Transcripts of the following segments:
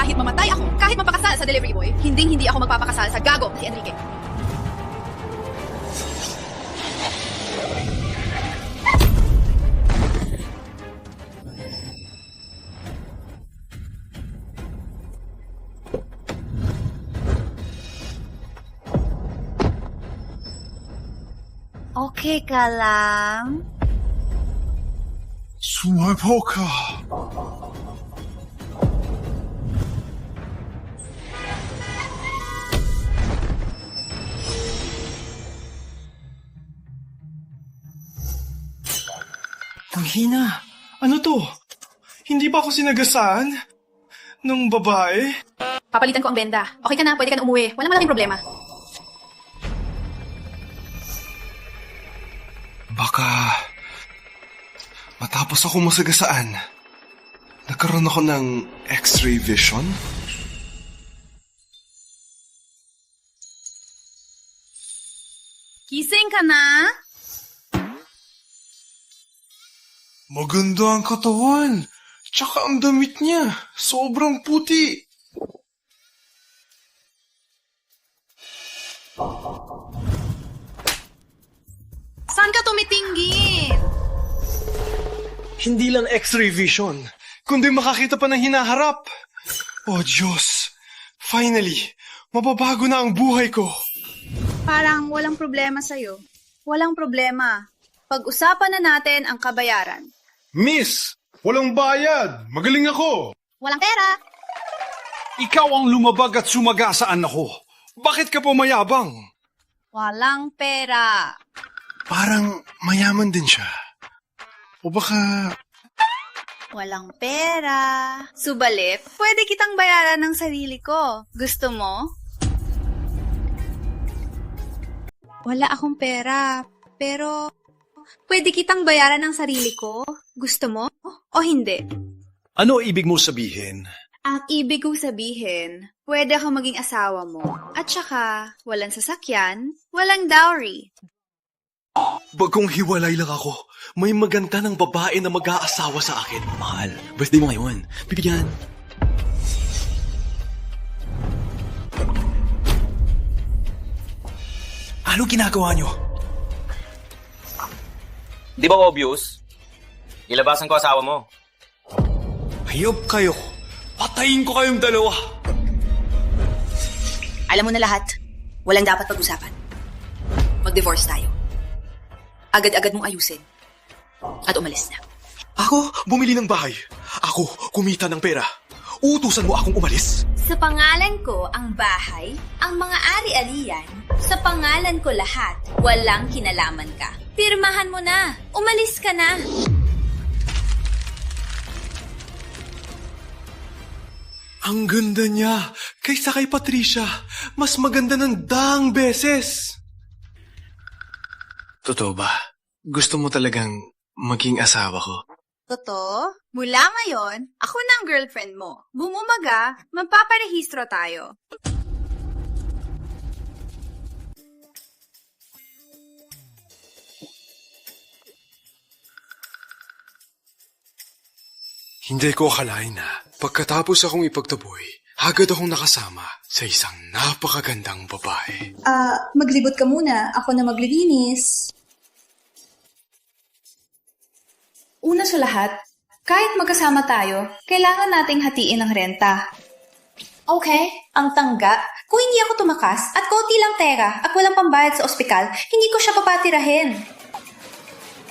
Kahit mamatay ako, kahit mapakasal sa delivery boy, hindi ako magpapakasal sa gago na si Enrique. Okay ka lang? Sumabaw ka. Tanghina, ano to? Hindi ba ako sinagasaan? Nung babae? Papalitan ko ang benda. Okay ka na, pwede ka na umuwi. Walang malaking problema. Baka matapos ako masagasaan, nagkaroon ako ng X-ray vision? Gising ka na? Maganda ang katawan. Tsaka ang damit niya. Sobrang puti. Saan ka tumitingin? Hindi lang X-ray vision, kundi makakita pa ng hinaharap. Oh Diyos, finally, mababago na ang buhay ko. Parang walang problema sa'yo. Walang problema. Pag-usapan na natin ang kabayaran. Miss, walang bayad. Magaling ako. Walang pera. Ikaw ang lumabag at sumagasaan ako. Bakit ka pumayabang? Walang pera. Parang mayaman din siya. O baka Walang pera. Subalit, pwede kitang bayaran ng sarili ko. Gusto mo? Wala akong pera, pero pwede kitang bayaran ng sarili ko. Gusto mo o hindi? Ano ibig mo sabihin? Ang ibig kong sabihin, pwede akong maging asawa mo. At saka, walang sasakyan, walang dowry. bagong hiwalay lang ako. May maganda ng babae na mag-aasawa sa akin. Mahal, birthday mo ngayon. Bibigyan. Ano ginagawa nyo? Di ba obvious? Ilabasan ko asawa mo. Hayop kayo. Patayin ko kayong dalawa. Alam mo na lahat. Walang dapat pag-usapan. Mag-divorce tayo. Agad-agad mong ayusin. At umalis na. Ako, bumili ng bahay. Ako, kumita ng pera. Uutusan mo akong umalis? Sa pangalan ko ang bahay, ang mga ari-arian, sa pangalan ko lahat, walang kinalaman ka. Pirmahan mo na. Umalis ka na. Ang ganda niya. Kaysa kay Patricia, mas maganda ng daang beses. Totoo ba? Gusto mo talagang maging asawa ko? Totoo? Mula ngayon, ako na ang girlfriend mo. Bumumaga, magpaparehistro tayo. Hindi ko akalain na pagkatapos akong ipagtaboy, agad akong nakasama sa isang napakagandang babae. Maglibot ka muna. Ako na maglilinis. Una sa lahat, kahit magkasama tayo, kailangan nating hatiin ang renta. Okay, ang tangga. Kung hindi ako tumakas at konti lang pera at walang pambayad sa ospital, hindi ko siya papatirahin.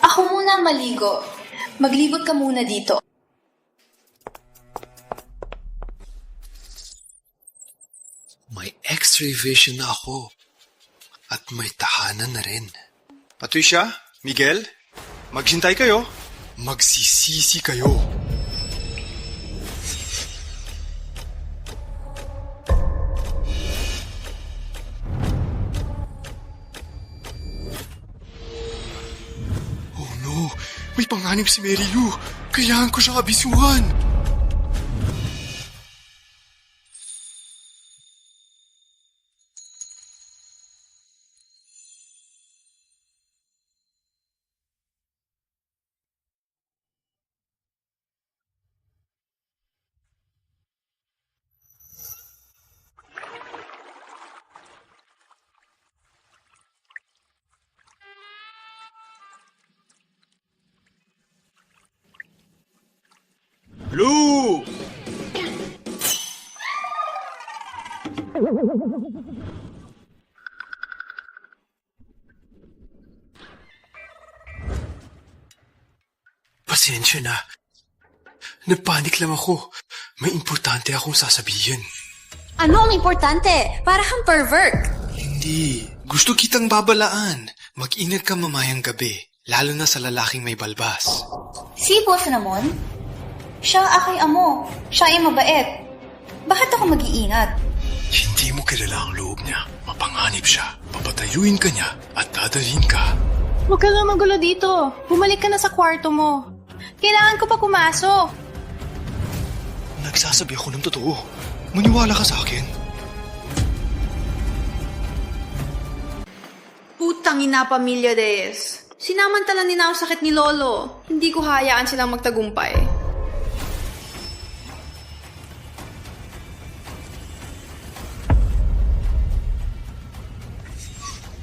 Ako muna ang maligo. Maglibot ka muna dito. May X-ray vision na ako. At may tahanan na rin. Patricia, Miguel, maghintay kayo. Magsisisi kayo. Oh no, may panganib si Mary Lou. Kailangan ko siya abisuhan. Pasensya na. Nagpanik lang ako. May importante akong sasabihin. Ano ang importante? Para kang pervert. Hindi. Gusto kitang babalaan. Mag-ingat ka mamayang gabi. Lalo na sa lalaking may balbas. Si Boss Ramon? Siya akay amo. Siya ay mabait. Bakit ako mag-iingat? Hindi mo kilala ang loob niya. Mapanganib siya. Papatayuin ka niya at dadalhin ka. Huwag ka nga magulo dito. Bumalik ka na sa kwarto mo. Kailangan ko pa pumasok. Nagsasabi ako ng totoo. Maniwala ka sa akin. Putang ina, Pamilya Reyes. Sinamantala nila ang sakit ni Lolo. Hindi ko hayaan silang magtagumpay.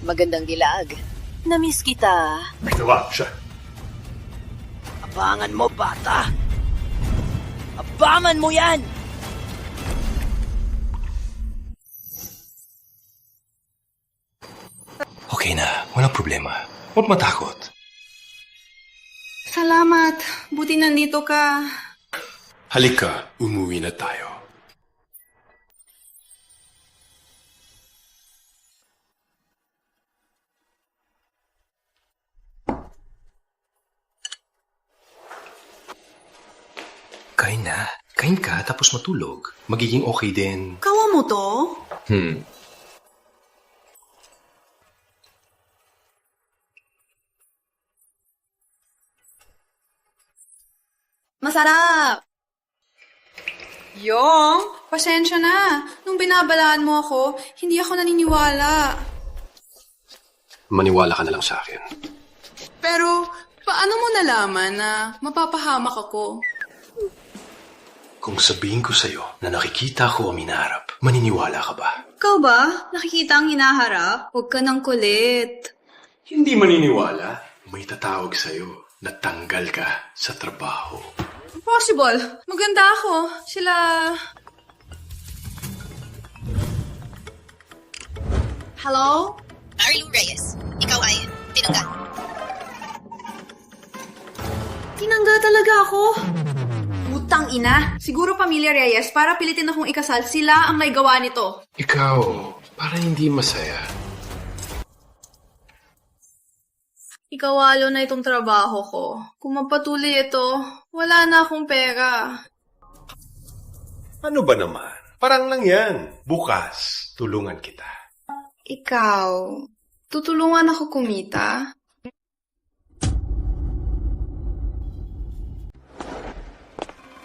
Magandang dilag. Namiss kita. Nagawa siya. Abangan mo, bata! Abangan mo yan! Okay na. Walang problema. Huwag matakot. Salamat. Buti nandito ka. Halika, umuwi na tayo. Kain na. Kain ka tapos matulog. Magiging okay din. Kawa mo to? Masarap! Yong, pasensya na. Nung binabalaan mo ako, hindi ako naniniwala. Maniwala ka na lang sa akin. Pero, paano mo nalaman na mapapahamak ako? Kung sabihin ko sa'yo na nakikita ko ang hinaharap, maniniwala ka ba? Ikaw ba? Nakikita ang hinaharap? Huwag ka ng kulit. Hindi maniniwala. May tatawag sa'yo. Natanggal ka sa trabaho. Impossible. Maganda ako. Sila... Hello? Arlo Reyes, ikaw ay tinanggal. Tinangga talaga ako. Putang ina. Siguro Pamilya Reyes, para pilitin akong ikasal, sila ang may gawa nito. Ikaw, para hindi masaya. Ikawalo na itong trabaho ko. Kung magpatuloy ito, wala na akong pera. Ano ba naman? Parang lang yan. Bukas, tulungan kita. Ikaw, tutulungan ako kumita?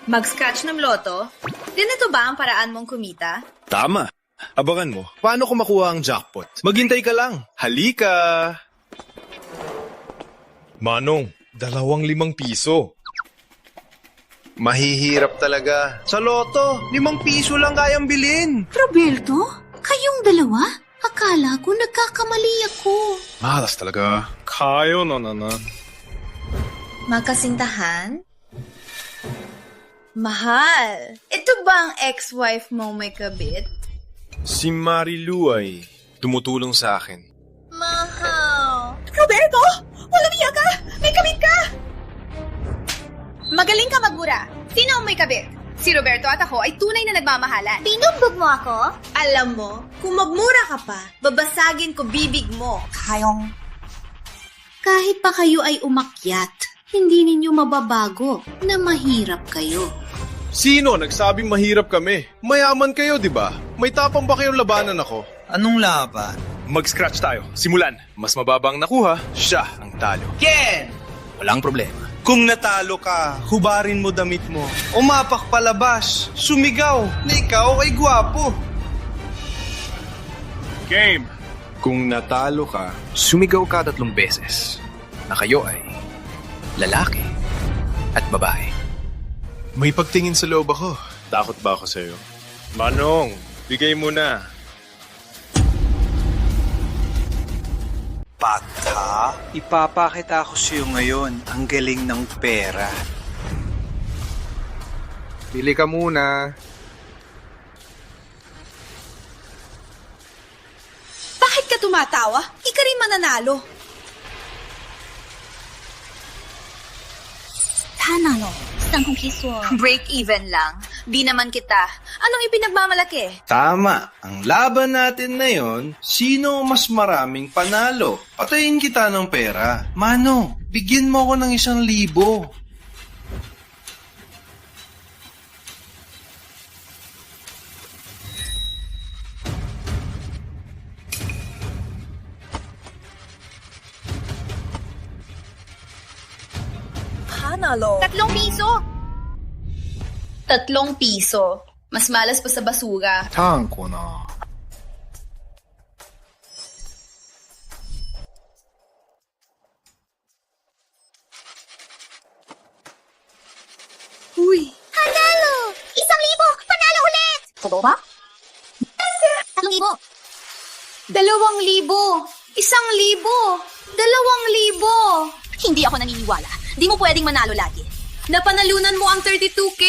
Mag-scratch ng loto? Ganito ba ang paraan mong kumita? Tama. Abangan mo. Paano ko makuha ang jackpot? Maghintay ka lang. Halika! Manong, 2 piso. Mahihirap talaga. Sa loto, 5 piso lang kayang bilhin. Roberto? Kayong dalawa? Akala ko nagkakamali ako. Malas talaga. Kayo na. Magkasintahan? Mahal, ito ba ang ex-wife mo may kabit? Si Marilu ay tumutulong sa akin. Mahal. Roberto! Walang iya ka! May kabit ka! Magaling ka magbura. Sino ang may kabit? Si Roberto at ako ay tunay na nagmamahalan. Binugbog mo ako? Alam mo, kung magmura ka pa, babasagin ko bibig mo. Kayong... Kahit pa kayo ay umakyat, hindi ninyo mababago na mahirap kayo. Sino nagsabing mahirap kami? Mayaman kayo, di ba? May tapang ba kayong labanan ako? Anong laban? Mag-scratch tayo. Simulan. Mas mababang nakuha, siya ang talo. Ken! Walang problema. Kung natalo ka, hubarin mo damit mo. Umapak palabas, sumigaw na ikaw ay gwapo. Game! Kung natalo ka, sumigaw ka 3 beses na kayo ay lalaki at babae. May pagtingin sa loob ako. Takot ba ako sa'yo? Manong, bigay mo na. Bata, ipapakita ko sa'yo ngayon ang galing ng pera. Pili ka muna. tumatawa? Ika rin mananalo. Tanalo. Break even lang. Di naman kita. Anong ipinagmamalaki? Tama. Ang laban natin na yon, sino mas maraming panalo? Patayin kita ng pera. Mano, bigyan mo ako ng 1,000. Hanalo. 3 piso! 3 piso. Mas malas pa sa basura. タンコな。 Uy, Panalo! 1,000! Panalo ulit! Totoo ba? 3,000! 2,000! 1,000! 2,000! Hindi ako naniniwala. Di mo pwedeng manalo lagi. napanalunan mo ang 32K.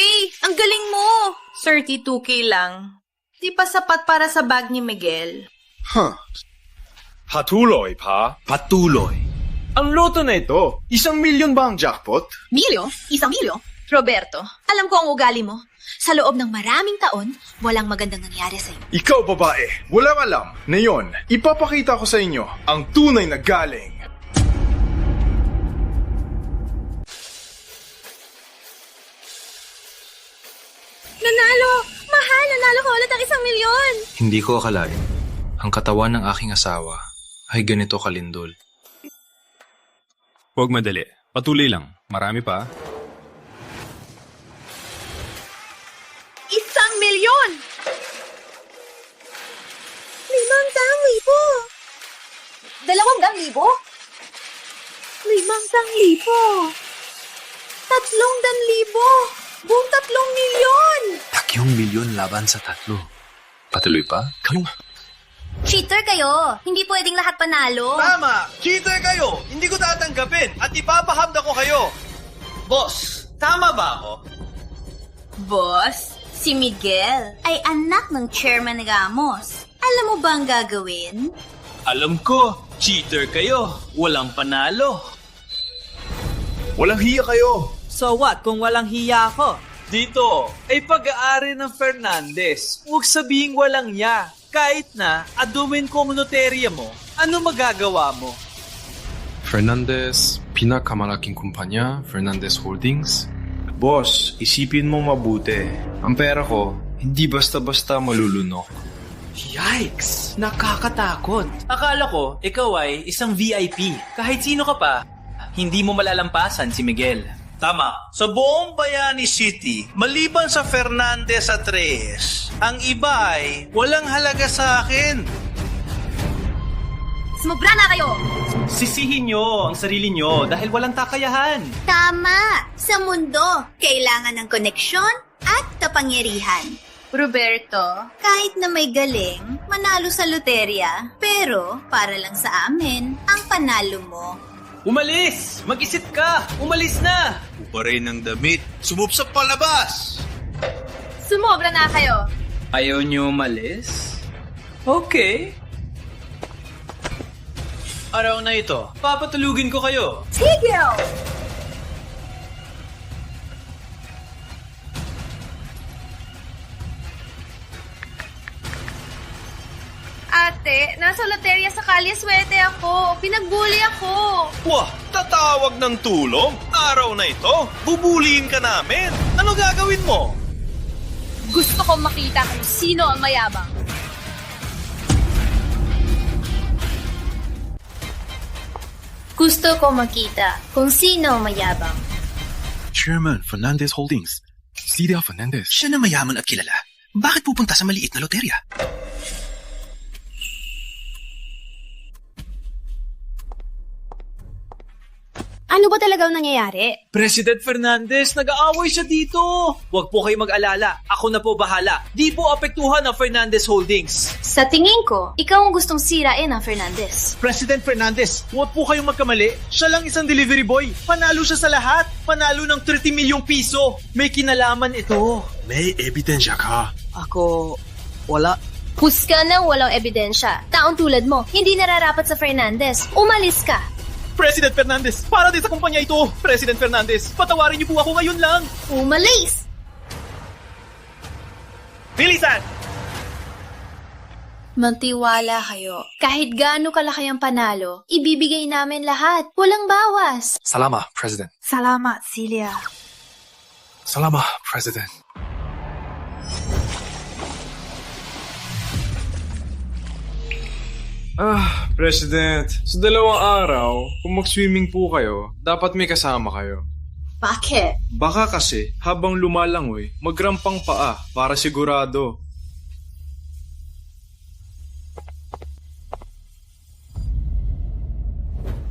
Ang galing mo. 32K lang. Di pa sapat para sa bag ni Miguel. Patuloy pa? Patuloy. Ang loto na ito, 1,000,000 ba ang jackpot? Milyo? 1,000,000? Roberto, Alam ko ang ugali mo. Sa loob ng maraming taon, walang magandang nangyari sa'yo. Ikaw babae, walang alam. Ngayon, ipapakita ko sa inyo ang tunay na galing. Nanalo! Mahal! Nanalo ka ulit ang 1,000,000! Hindi ko akalain. Ang katawan ng aking asawa ay ganito kalindol. Huwag madali. Patuloy lang. Marami pa. 1,000,000! 500,000! 200,000? 500,000! 300,000! Buong 3,000,000! 1,000,000 laban sa 3. Patuloy pa? Kayo nga. Cheater kayo! Hindi pwedeng lahat panalo! Tama! Cheater kayo! Hindi ko tatanggapin at ipapahamda ko kayo! Boss, tama ba ako? Boss, si Miguel ay anak ng Chairman Ramos. Alam mo ba ang gagawin? Alam ko, cheater kayo. Walang panalo. Walang hiya kayo! So what kung walang hiya ako? Dito ay pag-aari ng Fernandez. Huwag sabihing walang hiya. Kahit na adumin ko ang noterya mo, ano magagawa mo? Fernandez, pinakamalaking kumpanya, Fernandez Holdings. Boss, isipin mo mabuti. Ang pera ko, hindi basta-basta malulunok. Yikes! Nakakatakot. Akala ko, ikaw ay isang VIP. Kahit sino ka pa, hindi mo malalampasan si Miguel. Tama. Sa buong Bayani City, maliban sa Fernandez at Reyes, ang iba ay walang halaga sa akin. Sumobra na kayo! Sisihin nyo ang sarili nyo dahil walang takayahan. Tama! Sa mundo, kailangan ng koneksyon at kapangyarihan. Roberto, Kahit na may galing, manalo sa loterya, pero para lang sa amin, ang panalo mo. Umalis! Mag-isip ka! Umalis na! Uparay ng damit, sumupsap palabas! sumobra na kayo. Ayaw nyo umalis? Okay. Araw na ito, papatulugin ko kayo. Tigil! Ate, nasa loterya sa Kalye Swerte ako. Pinagbuli ako. Wah, tatawag ng tulong? Araw na ito, bubuliin ka namin. Ano gagawin mo? Gusto kong makita kung sino ang mayabang. Gusto ko makita kung sino ang mayabang. Chairman, Fernandez Holdings. Celia Fernandez. Siya na mayaman at kilala. Bakit pupunta sa maliit na loterya? Ano ba talagang nangyayari? President Fernandez, nag-aaway siya dito. Huwag po kayo mag-alala. Ako na po bahala. Di po apektuhan ang Fernandez Holdings. Sa tingin ko, ikaw ang gustong sirain ang Fernandez. President Fernandez, huwag po kayong magkamali. Siya lang isang delivery boy. Panalo siya sa lahat. Panalo ng 30 milyong piso. May kinalaman ito. May ebidensya ka. Ako, wala. Huska ng walang ebidensya. Taong tulad mo, hindi nararapat sa Fernandez. Umalis ka. President Fernandez, para din sa kumpanya ito! President Fernandez, patawarin niyo po ako ngayon lang! Umalis! Bilisan! Magtiwala kayo. Kahit gaano kalaki ang panalo, ibibigay namin lahat. Walang bawas. Salamat, President. Salamat, Celia. Salamat, President. President, sa 2 araw, kung mag-swimming po kayo, dapat may kasama kayo. Bakit? Baka kasi, habang lumalangoy, magrampang paa para sigurado.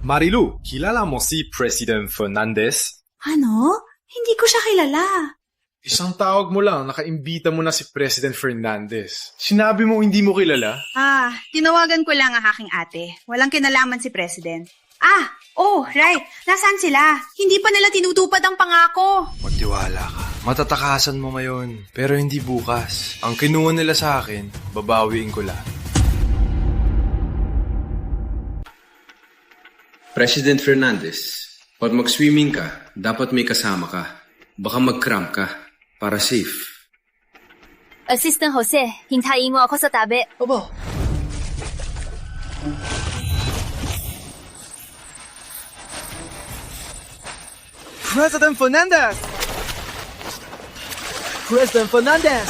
Marilu, kilala mo si President Fernandez? Ano? Hindi ko siya kilala. Isang tawag mo lang, nakaimbita mo na si President Fernandez. Sinabi mo hindi mo kilala? Tinawagan ko lang ang aking ate. Walang kinalaman si President. Right. Nasaan sila? Hindi pa nila tinutupad ang pangako. Magtiwala ka. Matatakasan mo ngayon, pero hindi bukas. Ang kinuha nila sa akin, babawiin ko lang. President Fernandez, pag mag-swimming ka, dapat may kasama ka. Baka mag-cramp ka, para safe. Assistant Jose, hintayin mo ako sa tabi. Opo. President Fernandez! President Fernandez!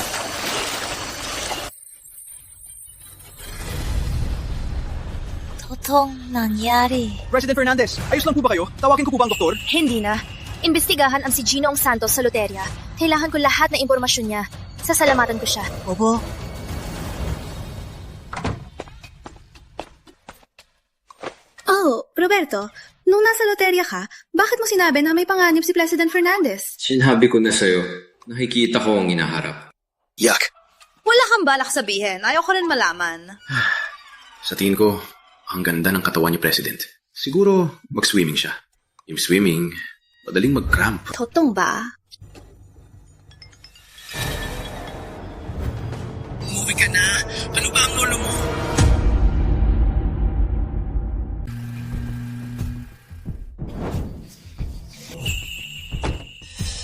Totoong nangyari. President Fernandez, ayos lang po ba kayo? Tawagin ko po ba ang doktor? Hindi na. Imbestigahan ang si Ginoong Santos sa loterya. Kailangan ko lahat ng impormasyon niya. Sasalamatan ko siya. Opo. Roberto, nung nasa loterya ka, bakit mo sinabi na may panganib si President Fernandez? Sinabi ko na sa'yo, nakikita ko ang inaharap. Yak! Wala kang balak sabihin. Ayoko rin malaman. Sa tingin ko, ang ganda ng katawan ni President. Siguro, mag-swimming siya. Yung swimming, madaling mag-cramp. Totong ba? Umuwi ka na! Ano ba ang lolo mo?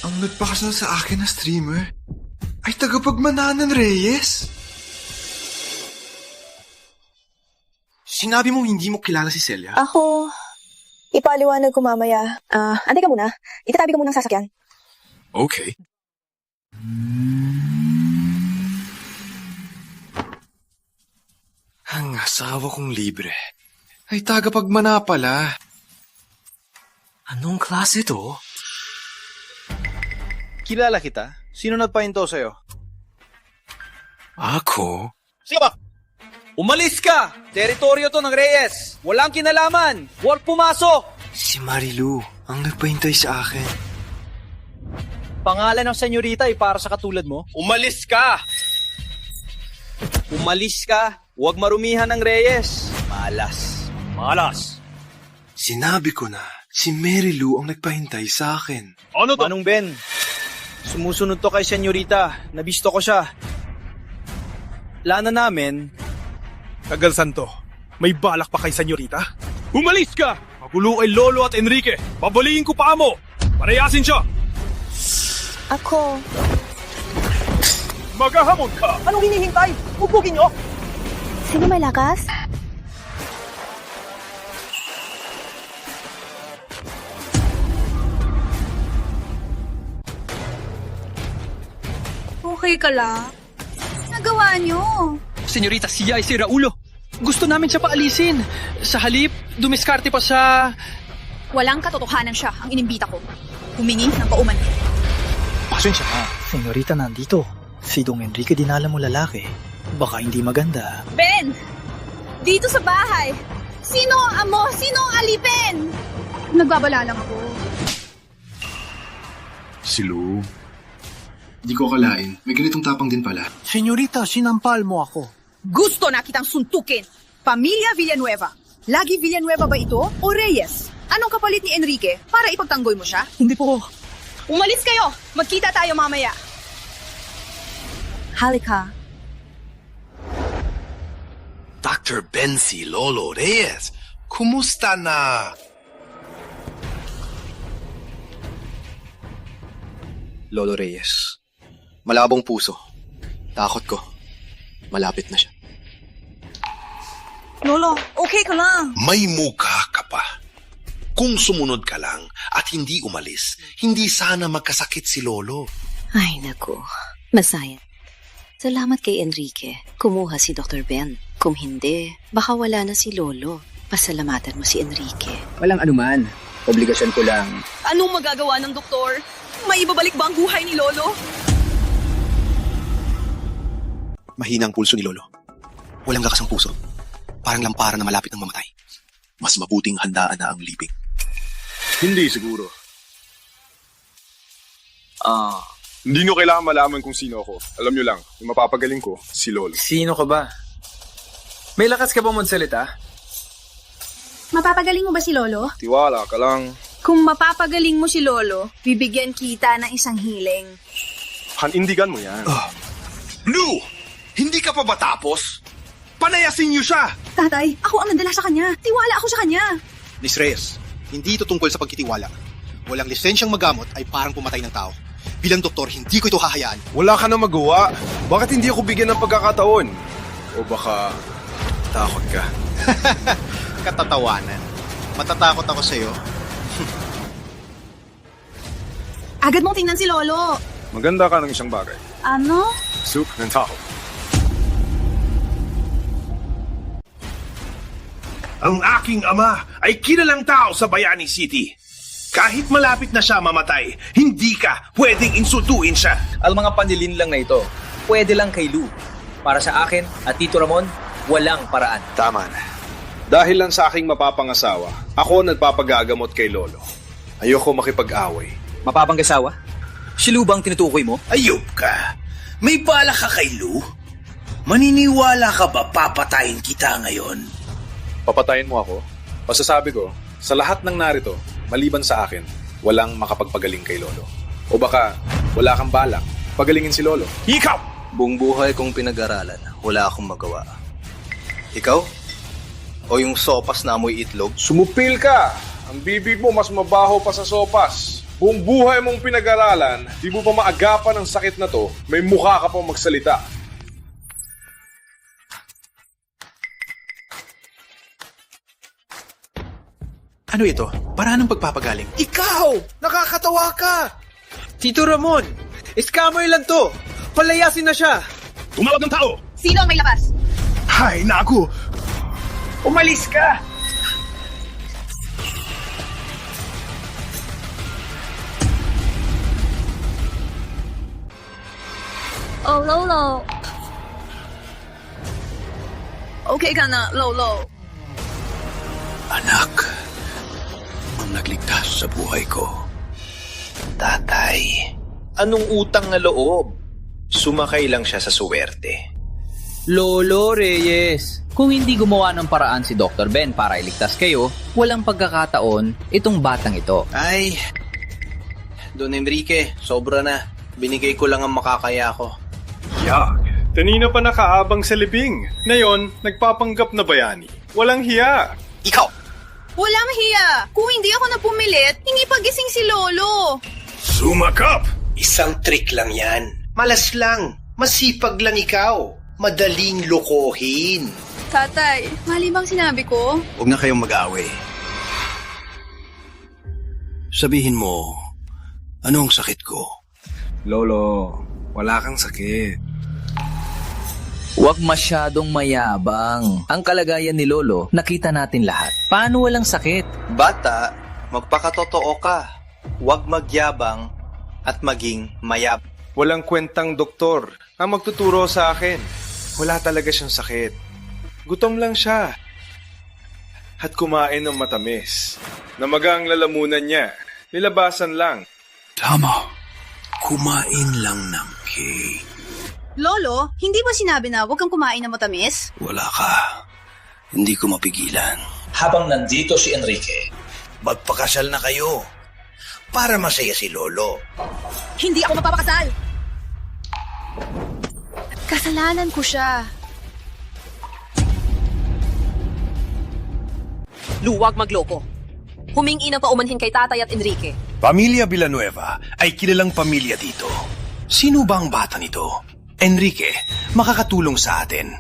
Ang nagpakasal sa akin na streamer ay tagapagmana ng Reyes. Sinabi mo hindi mo kilala si Celia? Ako, ipaliwanag ko mamaya. Antay ka muna. Itatabi ko muna ang sasakyan. Okay. Ang asawa kong libre ay tagapagmana pala. Anong klase to? Kilala kita? Sino nagpahinto sa'yo? Ako? Sige ba? Umalis ka! Teritoryo to ng Reyes! Walang kinalaman! Huwag pumasok! Si Marilu ang nagpahintay sa akin. Pangalan ng senyorita ay para sa katulad mo? Umalis ka! Umalis ka! Huwag marumihan ng Reyes! Malas! Malas! Sinabi ko na, si Marilu ang nagpahintay sa akin. Ano to? Manong Ben, sumusunod to kay senyorita. Nabisto ko siya. Lana namin. Kagalsan to. May balak pa kay senyorita? Umalis ka! Magulo kay Lolo at Enrique. Babaliin ko pa mo. Parayasin siya. Ako. Maghahamon ka! Anong hinihintay? Upugin nyo! Sino may lakas? Okay ka lang? Nagawa niyo? Senyorita, siya ay si Raulo. Gusto namin siya paalisin. Sa halip, dumiskarte pa sa... Walang katotohanan siya ang inimbita ko. Humingi ng pauman. Pasensya ka. Senyorita, nandito. Si Dong Enrique dinala mo lalaki. Baka hindi maganda. Ben! Dito sa bahay! Sino ang amo? Sino ang alipin? Nagbabala lang ako. Si Lou. Di ko akalain. May ganitong tapang din pala. Senyorita, sinampal mo ako. Gusto na kitang suntukin. Pamilya Villanueva. Lagi Villanueva ba ito o Reyes? Anong kapalit ni Enrique para ipagtanggoy mo siya? Hindi po. Umalis kayo! Magkita tayo mamaya. Halika. Dr. Benzi Lolo Reyes. Kumusta na? Lolo Reyes. Malabong puso. Takot ko. Malapit na siya. Lolo, okay ka lang. May mukha ka pa. Kung sumunod ka lang at hindi umalis, hindi sana magkasakit si Lolo. Ay, naku. Masaya. Salamat kay Enrique. Kumuha si Dr. Ben. Kung hindi, baka wala na si Lolo. Pasalamatan mo si Enrique. Walang anuman. Obligasyon ko lang. Anong magagawa ng doktor? May ibabalik ba ang buhay ni Lolo? Mahinang pulso ni Lolo. Walang lakas ang puso. Parang lampara na malapit ng mamatay. Mas mabuting handaan na ang libing. Hindi siguro. Hindi nyo kailangan malaman kung sino ako. Alam nyo lang, yung mapapagaling ko, si Lolo. Sino ka ba? May lakas ka ba magsalita? Mapapagaling mo ba si Lolo? Tiwala ka lang. Kung mapapagaling mo si Lolo, bibigyan kita ng isang hiling. Hanindigan mo yan. Lou! Hindi ka pa ba tapos? Panayasin niyo siya! Tatay, ako ang nandala sa kanya. Tiwala ako sa kanya. Miss Reyes, hindi ito tungkol sa pagkitiwala. Walang lisensyang magamot ay parang pumatay ng tao. Bilang doktor, hindi ko ito hahayaan. Wala ka na magawa. Bakit hindi ako bigyan ng pagkakataon? O baka takot ka? Katatawanan. Matatakot ako sa'yo. Agad mong tingnan si Lolo. Maganda ka ng isang bagay. Ano? Soup ng tao. Ang aking ama ay kilalang tao sa Bayani City. Kahit malapit na siya mamatay, hindi ka pwedeng insultuin siya. Ang mga panilin lang na ito, pwede lang kay Lou. Para sa akin at Tito Ramon, walang paraan. Tama na. Dahil lang sa aking mapapangasawa, ako nagpapagagamot kay Lolo. Ayoko makipag-away. Mapapanggasawa? Si Lou bang tinutukoy mo? Ayop ka. May bala ka kay Lou? Maniniwala ka ba papatayin kita ngayon? Papatayin mo ako? Masasabi ko, sa lahat ng narito, maliban sa akin, walang makapagpagaling kay Lolo. O baka, wala kang balak, pagalingin si Lolo. Ikaw! Buong buhay kong pinag-aralan, wala akong magawa. Ikaw? O yung sopas na amoy itlog? Sumupil ka! Ang bibig mo mas mabaho pa sa sopas. Buong buhay mong pinag-aralan, di mo pa maagapan ang sakit na to, may mukha ka pang magsalita. Ano ito? Para ng pagpapagaling? Ikaw! Nakakatawa ka! Tito Ramon! Scammer lang to! Palayasin na siya! Tumawag ng tao! Sino ang may lakas? Hay, naku! Umalis ka! Oh, Lolo. Okay ka na, Lolo. Anak, ang nagligtas sa buhay ko. Tatay. Anong utang na loob? Sumakay lang siya sa suwerte. Lolo Reyes, kung hindi gumawa ng paraan si Dr. Ben para iligtas kayo, walang pagkakataon itong batang ito. Ay, Don Enrique, sobra na. Binigay ko lang ang makakaya ko. Yak! Kanina pa nakaabang sa libing. Ngayon, nagpapanggap na bayani. Walang hiya. Ikaw! Walang hiya. Kung hindi ako na pumilit, hindi pagising si Lolo. Sumakap! Isang trick lang yan. Malas lang. Masipag lang ikaw. Madaling lokohin. Tatay, mali bang sinabi ko? Huwag na kayong mag-aaway. Sabihin mo, ano ang sakit ko? Lolo, wala kang sakit. Huwag masyadong mayabang. Ang kalagayan ni Lolo, nakita natin lahat. Paano walang sakit? Bata, magpakatotoo ka. Huwag magyabang at maging mayab. Walang kwentang doktor ang magtuturo sa akin. Wala talaga siyang sakit. Gutom lang siya. At kumain ng matamis. Namagang lalamunan niya. Nilabasan lang. Tama. Kumain lang ng cake. Lolo, hindi ba sinabi na huwag kang kumain ng matamis? Wala ka. Hindi ko mapigilan. Habang nandito si Enrique, Magpakasal na kayo. Para masaya si Lolo. Hindi ako mapapakasal. Kasalanan ko siya. Luwag magloko. Humingi ng paumanhin kay Tatay at Enrique. Pamilya Villanueva ay kilalang pamilya dito. Sino ba ang bata nito? Enrique, makakatulong sa atin.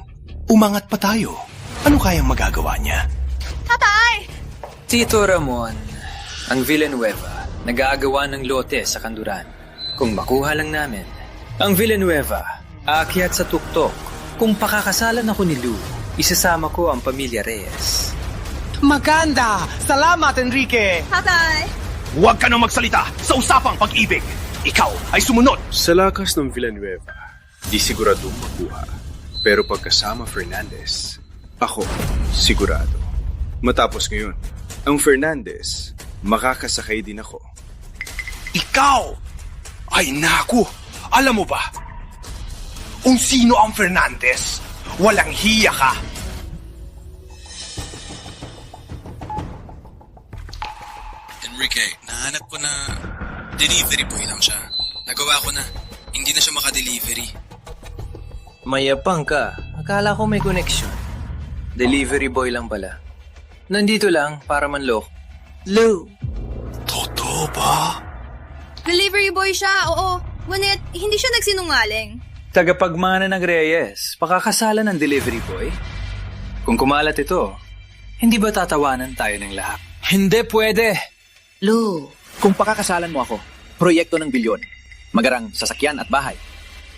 Umangat pa tayo. Ano kayang magagawa niya? Tatay! Tito Ramon, ang Villanueva, nag-aagawa ng lote sa kanduran. Kung makuha lang namin, ang Villanueva, aakyat sa tuktok. Kung pakakasalan ako ni Lou, isasama ko ang pamilya Reyes. Maganda! Salamat, Enrique! Tatay! Huwag ka nang magsalita sa usapang pag-ibig. Ikaw ay sumunod. Sa lakas ng Villanueva, di siguradong makuha. Pero pagkasama Fernandez, ako sigurado. Matapos ngayon, ang Fernandez, makakasakay din ako. Ikaw! Ay naku! Alam mo ba? Kung sino ang Fernandez, walang hiya ka. Enrique, nahanap ko na delivery boy lang siya. Nagawa ko na. Hindi na siya makadelivery. Mayapang ka. Akala ko may connection. Delivery boy lang pala. Nandito lang para manloko. Lou! Totoo ba? Delivery boy siya, oo. Ngunit, hindi siya nagsinungaling. Tagapagmana ng Reyes, pakakasalan ng delivery boy? Kung kumalat ito, hindi ba tatawanan tayo ng lahat? Hindi pwede. Lou. Kung pakakasalan mo ako, proyekto ng bilyon. Magarang sasakyan at bahay.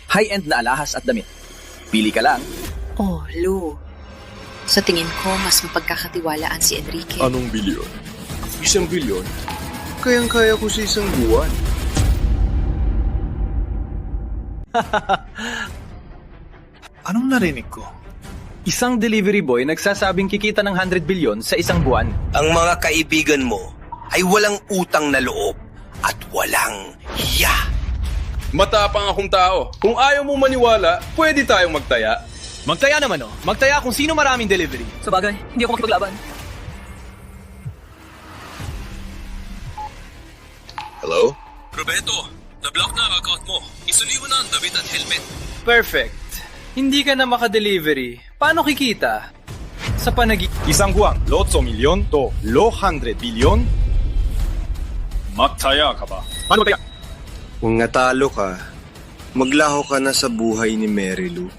High-end na alahas at damit. Pili ka lang. Oh, Lou. Sa tingin ko, mas mapagkakatiwalaan si Enrique. Anong bilyon? 1 bilyon? Kayang-kaya ko sa isang buwan. Anong narinig ko? Isang delivery boy nagsasabing kikita ng 100 bilyon sa isang buwan. Ang mga kaibigan mo ay walang utang na loob at walang hiya. Matapang akong tao. Kung ayaw mong maniwala, pwede tayong magtaya. Magtaya naman Magtaya kung sino maraming delivery. Sa bagay, hindi ako makipaglaban. Hello? Roberto, na-block na ang account mo. Isuli mo na ang damit at helmet. Perfect. Hindi ka na makadelivery. Paano kikita? Sa panagi... Isang buwan, 8 milyon to 100 bilyon. Magtaya ka ba? Paano magtaya? Kung natalo ka, maglaho ka na sa buhay ni Mary Lou.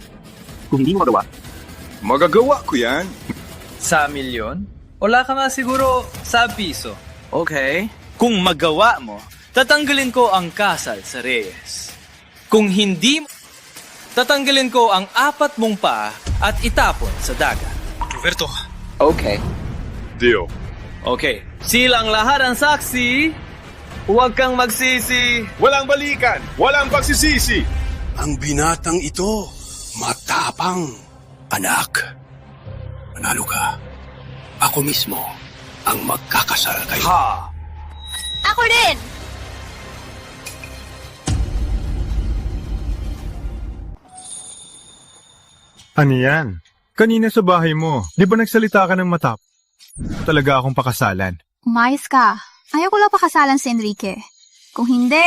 Kung hindi mo magawa, magagawa ko yan. Sa milyon? Wala ka nga siguro sa piso. Okay. Kung magawa mo, tatanggalin ko ang kasal sa Reyes. Kung hindi, tatanggalin ko ang 4 mong paa at itapon sa dagat. Roberto. Okay. Deal. Okay. Silang lahat ang saksi. Huwag kang magsisi. Walang balikan. Walang pagsisisi. Ang binatang ito, matapang. Anak, manalo ka. Ako mismo ang magkakasal kayo. Ha! Ako rin! Ano yan? Kanina sa bahay mo, di ba nagsalita ka ng matap? Talaga akong pakasalan. Umayos ka. Ayaw ko lang pakasalan si Enrique. Kung hindi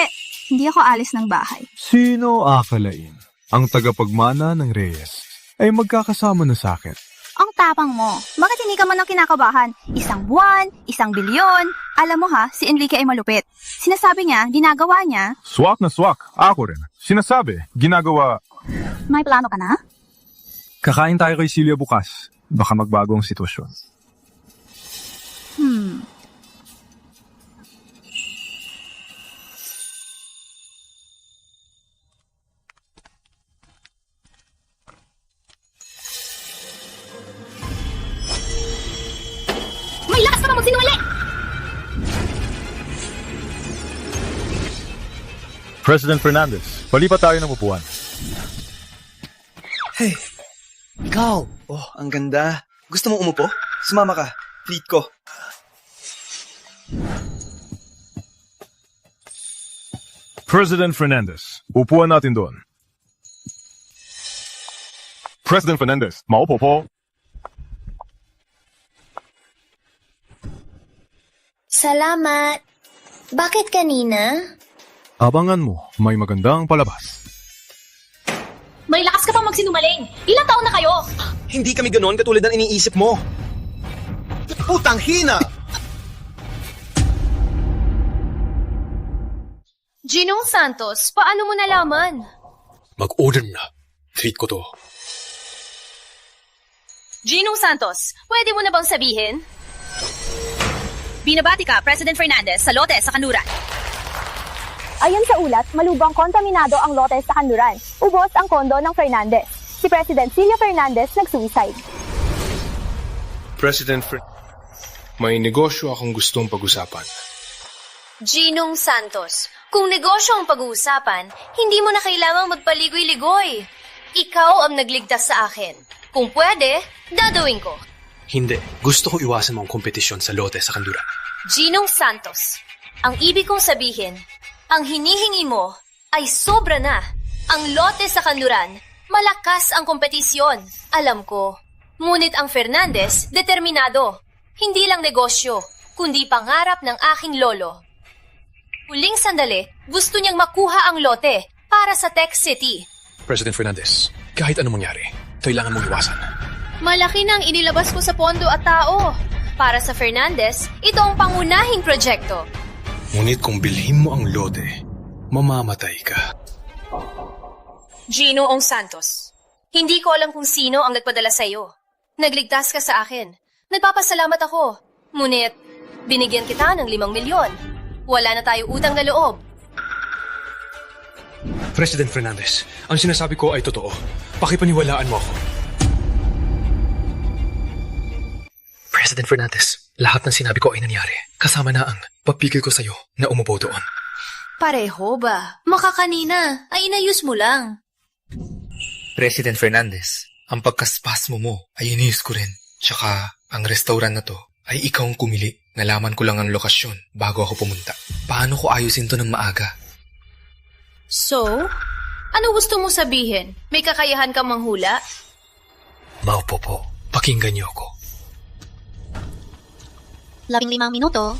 ako alis ng bahay. Sino akalain? Ang tagapagmana ng Reyes ay magkakasama na sa akin. Ang tapang mo. Bakit hindi ka man ang kinakabahan? 1 buwan, 1 bilyon. Alam mo ha, si Enrique ay malupit. Sinasabi niya, ginagawa niya. Swak na swak. Ako rin. Sinasabi, ginagawa... May plano ka na? Kakain tayo kay Celia bukas. Baka magbago ang sitwasyon. May lakas ka pa magsinungaling! President Fernandez, palipat tayo ng upuan. Hey, ikaw! Oh, ang ganda. Gusto mo umupo? Sumama ka. Treat ko. President Fernandez, upuan natin doon. President Fernandez, maupo po. Salamat. Bakit kanina? Abangan mo, may magandang palabas. May lakas ka pa magsinungaling! Ilang taon na kayo? Hindi kami ganoon katulad ng iniisip mo. putang hina! Ginong Santos, paano mo nalaman? Mag-order na. Treat ko to. Ginong Santos, pwede mo na bang sabihin? Binabati ka, President Fernandez, sa lote sa Kanluran. Ayon sa ulat, malubhang kontaminado ang lote sa Kanluran. Ubos ang kondo ng Fernandez. Si President Silvio Fernandez nag-suicide. May negosyo akong gustong pag-usapan. Ginong Santos, kung negosyo ang pag-uusapan, hindi mo na kailangang magpaligoy-ligoy. Ikaw ang nagligtas sa akin. Kung pwede, dadawin ko. Hindi. Gusto ko iwasan mo ang kompetisyon sa lote sa Kanluran. Ginong Santos, ang ibig kong sabihin, ang hinihingi mo ay sobra na. Ang lote sa Kanluran, malakas ang kompetisyon. Alam ko. Ngunit ang Fernandez, determinado. Hindi lang negosyo, kundi pangarap ng aking lolo. Huling sandali, gusto niyang makuha ang lote para sa Tech City. President Fernandez, kahit anong mangyari, kailangan mong iwasan. Malaki nang inilabas ko sa pondo at tao. Para sa Fernandez, ito ang pangunahing proyekto. Ngunit kung bilhin mo ang lote, mamamatay ka. Ginoong Santos, hindi ko alam kung sino ang nagpadala sa iyo. Nagligtas ka sa akin. Nagpapasalamat ako. Ngunit, binigyan kita ng 5 milyon. Wala na tayo utang na loob. President Fernandez, ang sinasabi ko ay totoo. Pakipaniwalaan mo ako. President Fernandez, lahat ng sinabi ko ay nangyari. Kasama na ang papigil ko sa'yo na umupo doon. Pareho ba? Makakanina ay inayos mo lang. President Fernandez, ang pagkaspasmo mo ay inayos ko rin. Tsaka, ang restaurant na to ay ikaw ang kumili. Nalaman ko lang ang lokasyon bago ako pumunta. Paano ko ayusin to ng maaga? So, ano gusto mo sabihin? May kakayahan kang manghula? Maupo po. Pakinggan niyo ako. 15 minuto.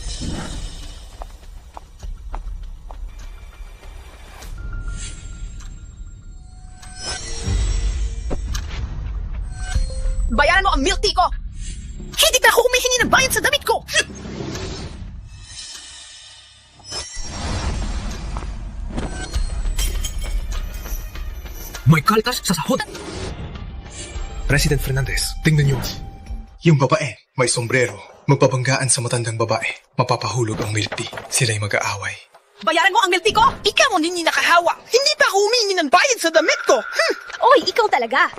Bayaran mo ang milk tea ko! Hindi pa ako humihingi ng bayad sa damit ko! May kaltas sa sahod! President Fernandez, tingnan niyo. Yung babae, may sombrero, magpabanggaan sa matandang babae. Mapapahulog ang milk tea. Sila'y mag-aaway. Bayaran mo ang milk tea ko! Ikaw ang hindi nakahawa! Hindi pa ako humihingi ng bayad sa damit ko! Oy, ikaw talaga!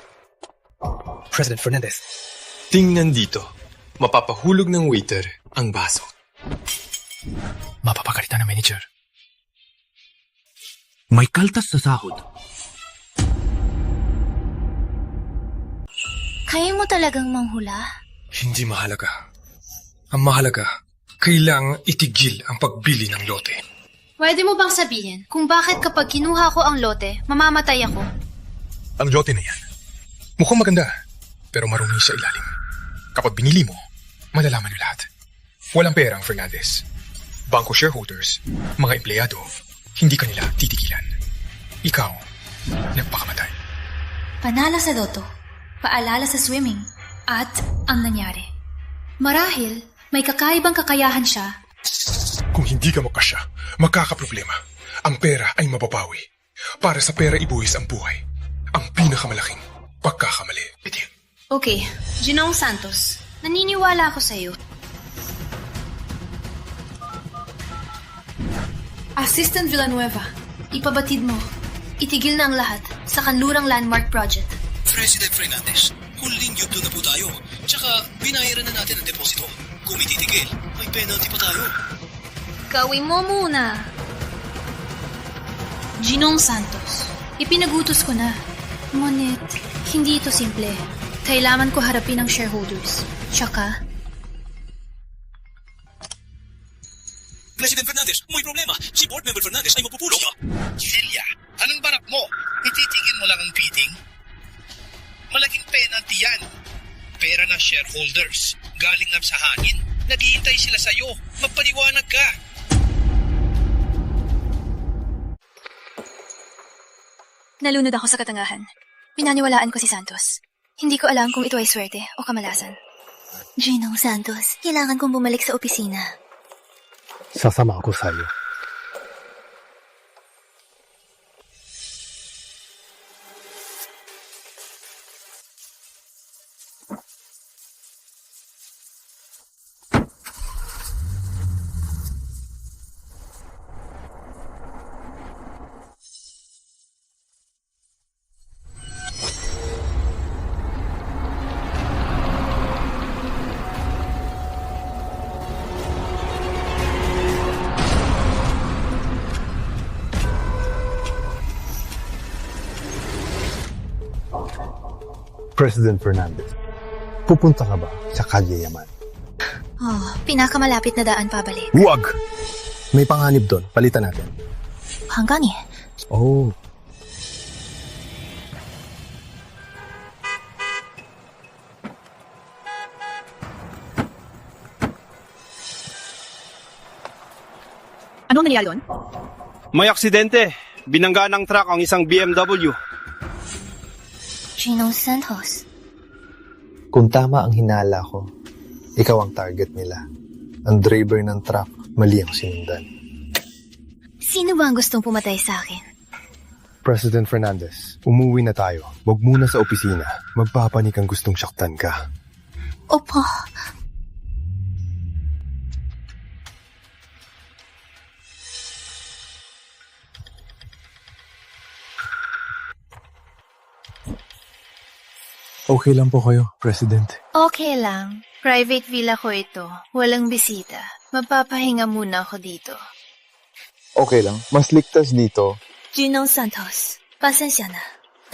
President Fernandez, tingnan dito. Mapapahulog ng waiter ang baso. Mapapagalitan ng manager. May kaltas sa sahod. Kaya mo talagang manghula? Hindi mahalaga. Ang mahalaga, kailangang itigil ang pagbili ng lote. Pwede mo bang sabihin kung bakit kapag kinuha ko ang lote, mamamatay ako? Ang lote na yan, mukhang maganda, pero marumi sa ilalim. Kapag binili mo, malalaman niyo lahat. Walang pera ang Fernandez. Bangko shareholders, mga empleyado, hindi kanila titigilan. Ikaw, nagpakamatay. Panalo sa loto, paalala sa swimming, at ang nangyari. Marahil, may kakaibang kakayahan siya. Kung hindi ka makasya, magkakaproblema. Ang pera ay mababawi. Para sa pera ibuwis ang buhay. Ang pinakamalaking pagkakamali. Okay, Ginong Santos, naniniwala ako sa iyo. Assistant Villanueva, ipabatid mo. Itigil na ang lahat sa Kanlurang Landmark Project. President Fernandez, huling yugto na po tayo. Tsaka, binayaran na natin ang deposito. Kung ititigil, may penalty pa tayo. Gawin mo muna. Ginong Santos, ipinagutos ko na. Ngunit, hindi ito simple. Kailangan ko harapin ang shareholders. Tsaka, President Fernandez, may problema. Si Board Member Fernandez ay mapupulong. Silya, anong barak mo? Ititigil mo lang ang bidding? Malaking penalty yan. Pera ng shareholders. Galing na sa hangin. Naghihintay sila sa'yo. Magpaliwanag ka. nalunod ako sa katangahan. Pinaniwalaan ko si Santos. Hindi ko alam kung ito ay swerte o kamalasan. Ginong Santos, kailangan kong bumalik sa opisina. Sasama ako sa'yo. President Fernandez, pupunta ka ba sa Calle Yaman? Oh, pinakamalapit na daan pabalik. Huwag! May panganib doon. Palitan natin. Hanggang eh. Oh. Anong nangyari doon? May aksidente. Binangga ng truck ang isang BMW. Ginong Santos. Kung tama ang hinala ko, ikaw ang target nila. Ang driver ng truck, mali ang sinundan. Sino ba ang gustong pumatay sa akin? President Fernandez, umuwi na tayo. Huwag muna sa opisina. Magpapanik ang gustong saktan ka. Opo. Okay lang po kayo, President. Okay lang. Private villa ko ito. Walang bisita. Magpapahinga muna ako dito. Okay lang. Mas ligtas dito. Ginong Santos, pasensya na.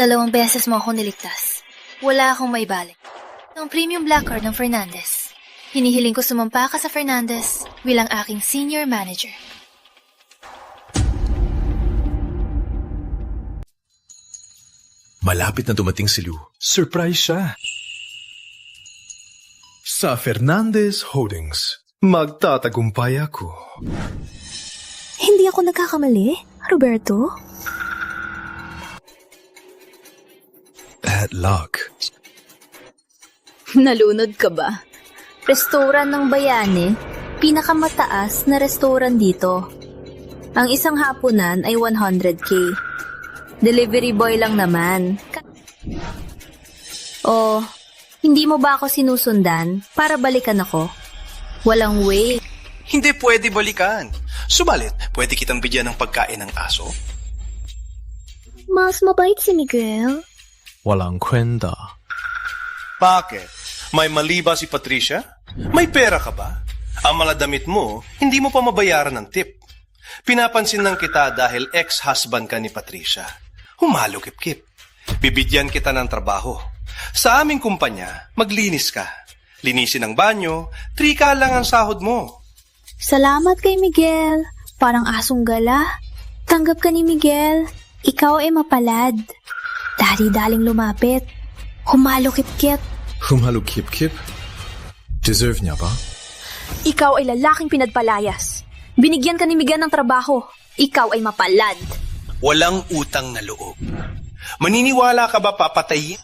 2 beses mo ako niligtas. Wala akong maibalik. Ang premium black card ng Fernandez. Hinihiling ko sumampa ka sa Fernandez bilang aking senior manager. Malapit na dumating si Lou. Surprise siya. Sa Fernandez Holdings, magtatagumpay ako. Hindi ako nagkakamali, Roberto? Bad luck. Nalunod ka ba? Restoran ng Bayani, pinakamataas na restoran dito. Ang isang hapunan ay 100K. Delivery boy lang naman. Oh, hindi mo ba ako sinusundan para balikan ako? Walang way. Hindi pwede balikan. Subalit, pwede kitang bigyan ng pagkain ng aso? Mas mabait si Miguel. Walang kwenta. Bakit? May mali ba si Patricia? May pera ka ba? Ang mga damit mo, hindi mo pa mabayaran ng tip. Pinapansin lang kita dahil ex-husband ka ni Patricia. Humalo kip-kip. Bibigyan kita ng trabaho. Sa aming kumpanya, maglinis ka. Linisin ang banyo, 3K lang ang sahod mo. Salamat kay Miguel. Parang asong gala. Tanggap ka ni Miguel. Ikaw ay mapalad. Dali-daling lumapit. Humalo kip-kip. Humalo kip-kip? Deserve niya ba? Ikaw ay lalaking pinadpalayas. Binigyan ka ni Miguel ng trabaho. Ikaw ay mapalad. Walang utang na loob. Maniniwala ka ba papatayin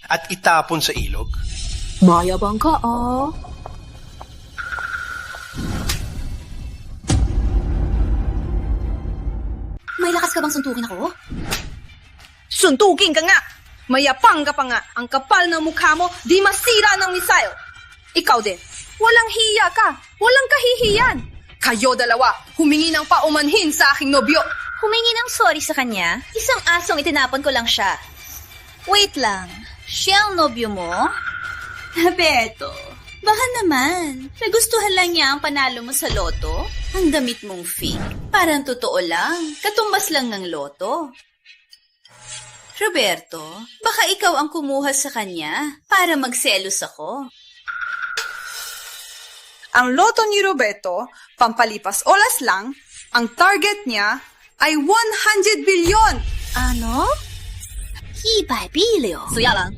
at itapon sa ilog? Mayabang ka, ah. May lakas ka bang suntukin ako? Suntukin ka nga! Mayapang ka pa nga! Ang kapal ng mukha mo, di masira ng missile! Ikaw din, walang hiya ka! Walang kahihiyan! Kayo dalawa, humingi ng paumanhin sa aking nobyo! Humingi ng sorry sa kanya? Isang asong itinapon ko lang siya. Wait lang, siya ang nobyo mo? Beto, baka naman, nagustuhan lang niya ang panalo mo sa loto? Ang damit mong fake, parang totoo lang, katumbas lang ng loto. Roberto, baka ikaw ang kumuha sa kanya para magselos ako. Ang loto ni Roberto, pampalipas oras lang, ang target niya ay 100 bilyon! Ano? 100 bilyon? Suya lang.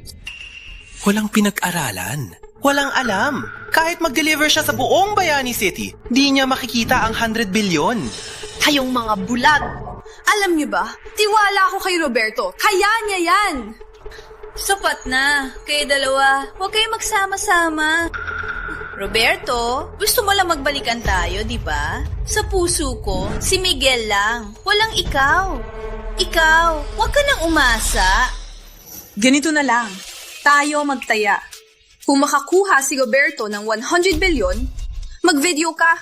Walang pinag-aralan. Walang alam. Kahit mag-deliver siya sa buong Bayani City, di niya makikita ang 100 bilyon. Kayong mga bulag! Alam niyo ba, tiwala ako kay Roberto. Kaya niya yan! Sapat na. Kayo dalawa, huwag kayo magsama-sama. Roberto, gusto mo lang magbalikan tayo, di ba? Sa puso ko, si Miguel lang. Walang ikaw. Ikaw, huwag ka nang umasa. Ganito na lang. Tayo magtaya. Kung makakuha si Roberto ng 100 bilyon, mag-video ka.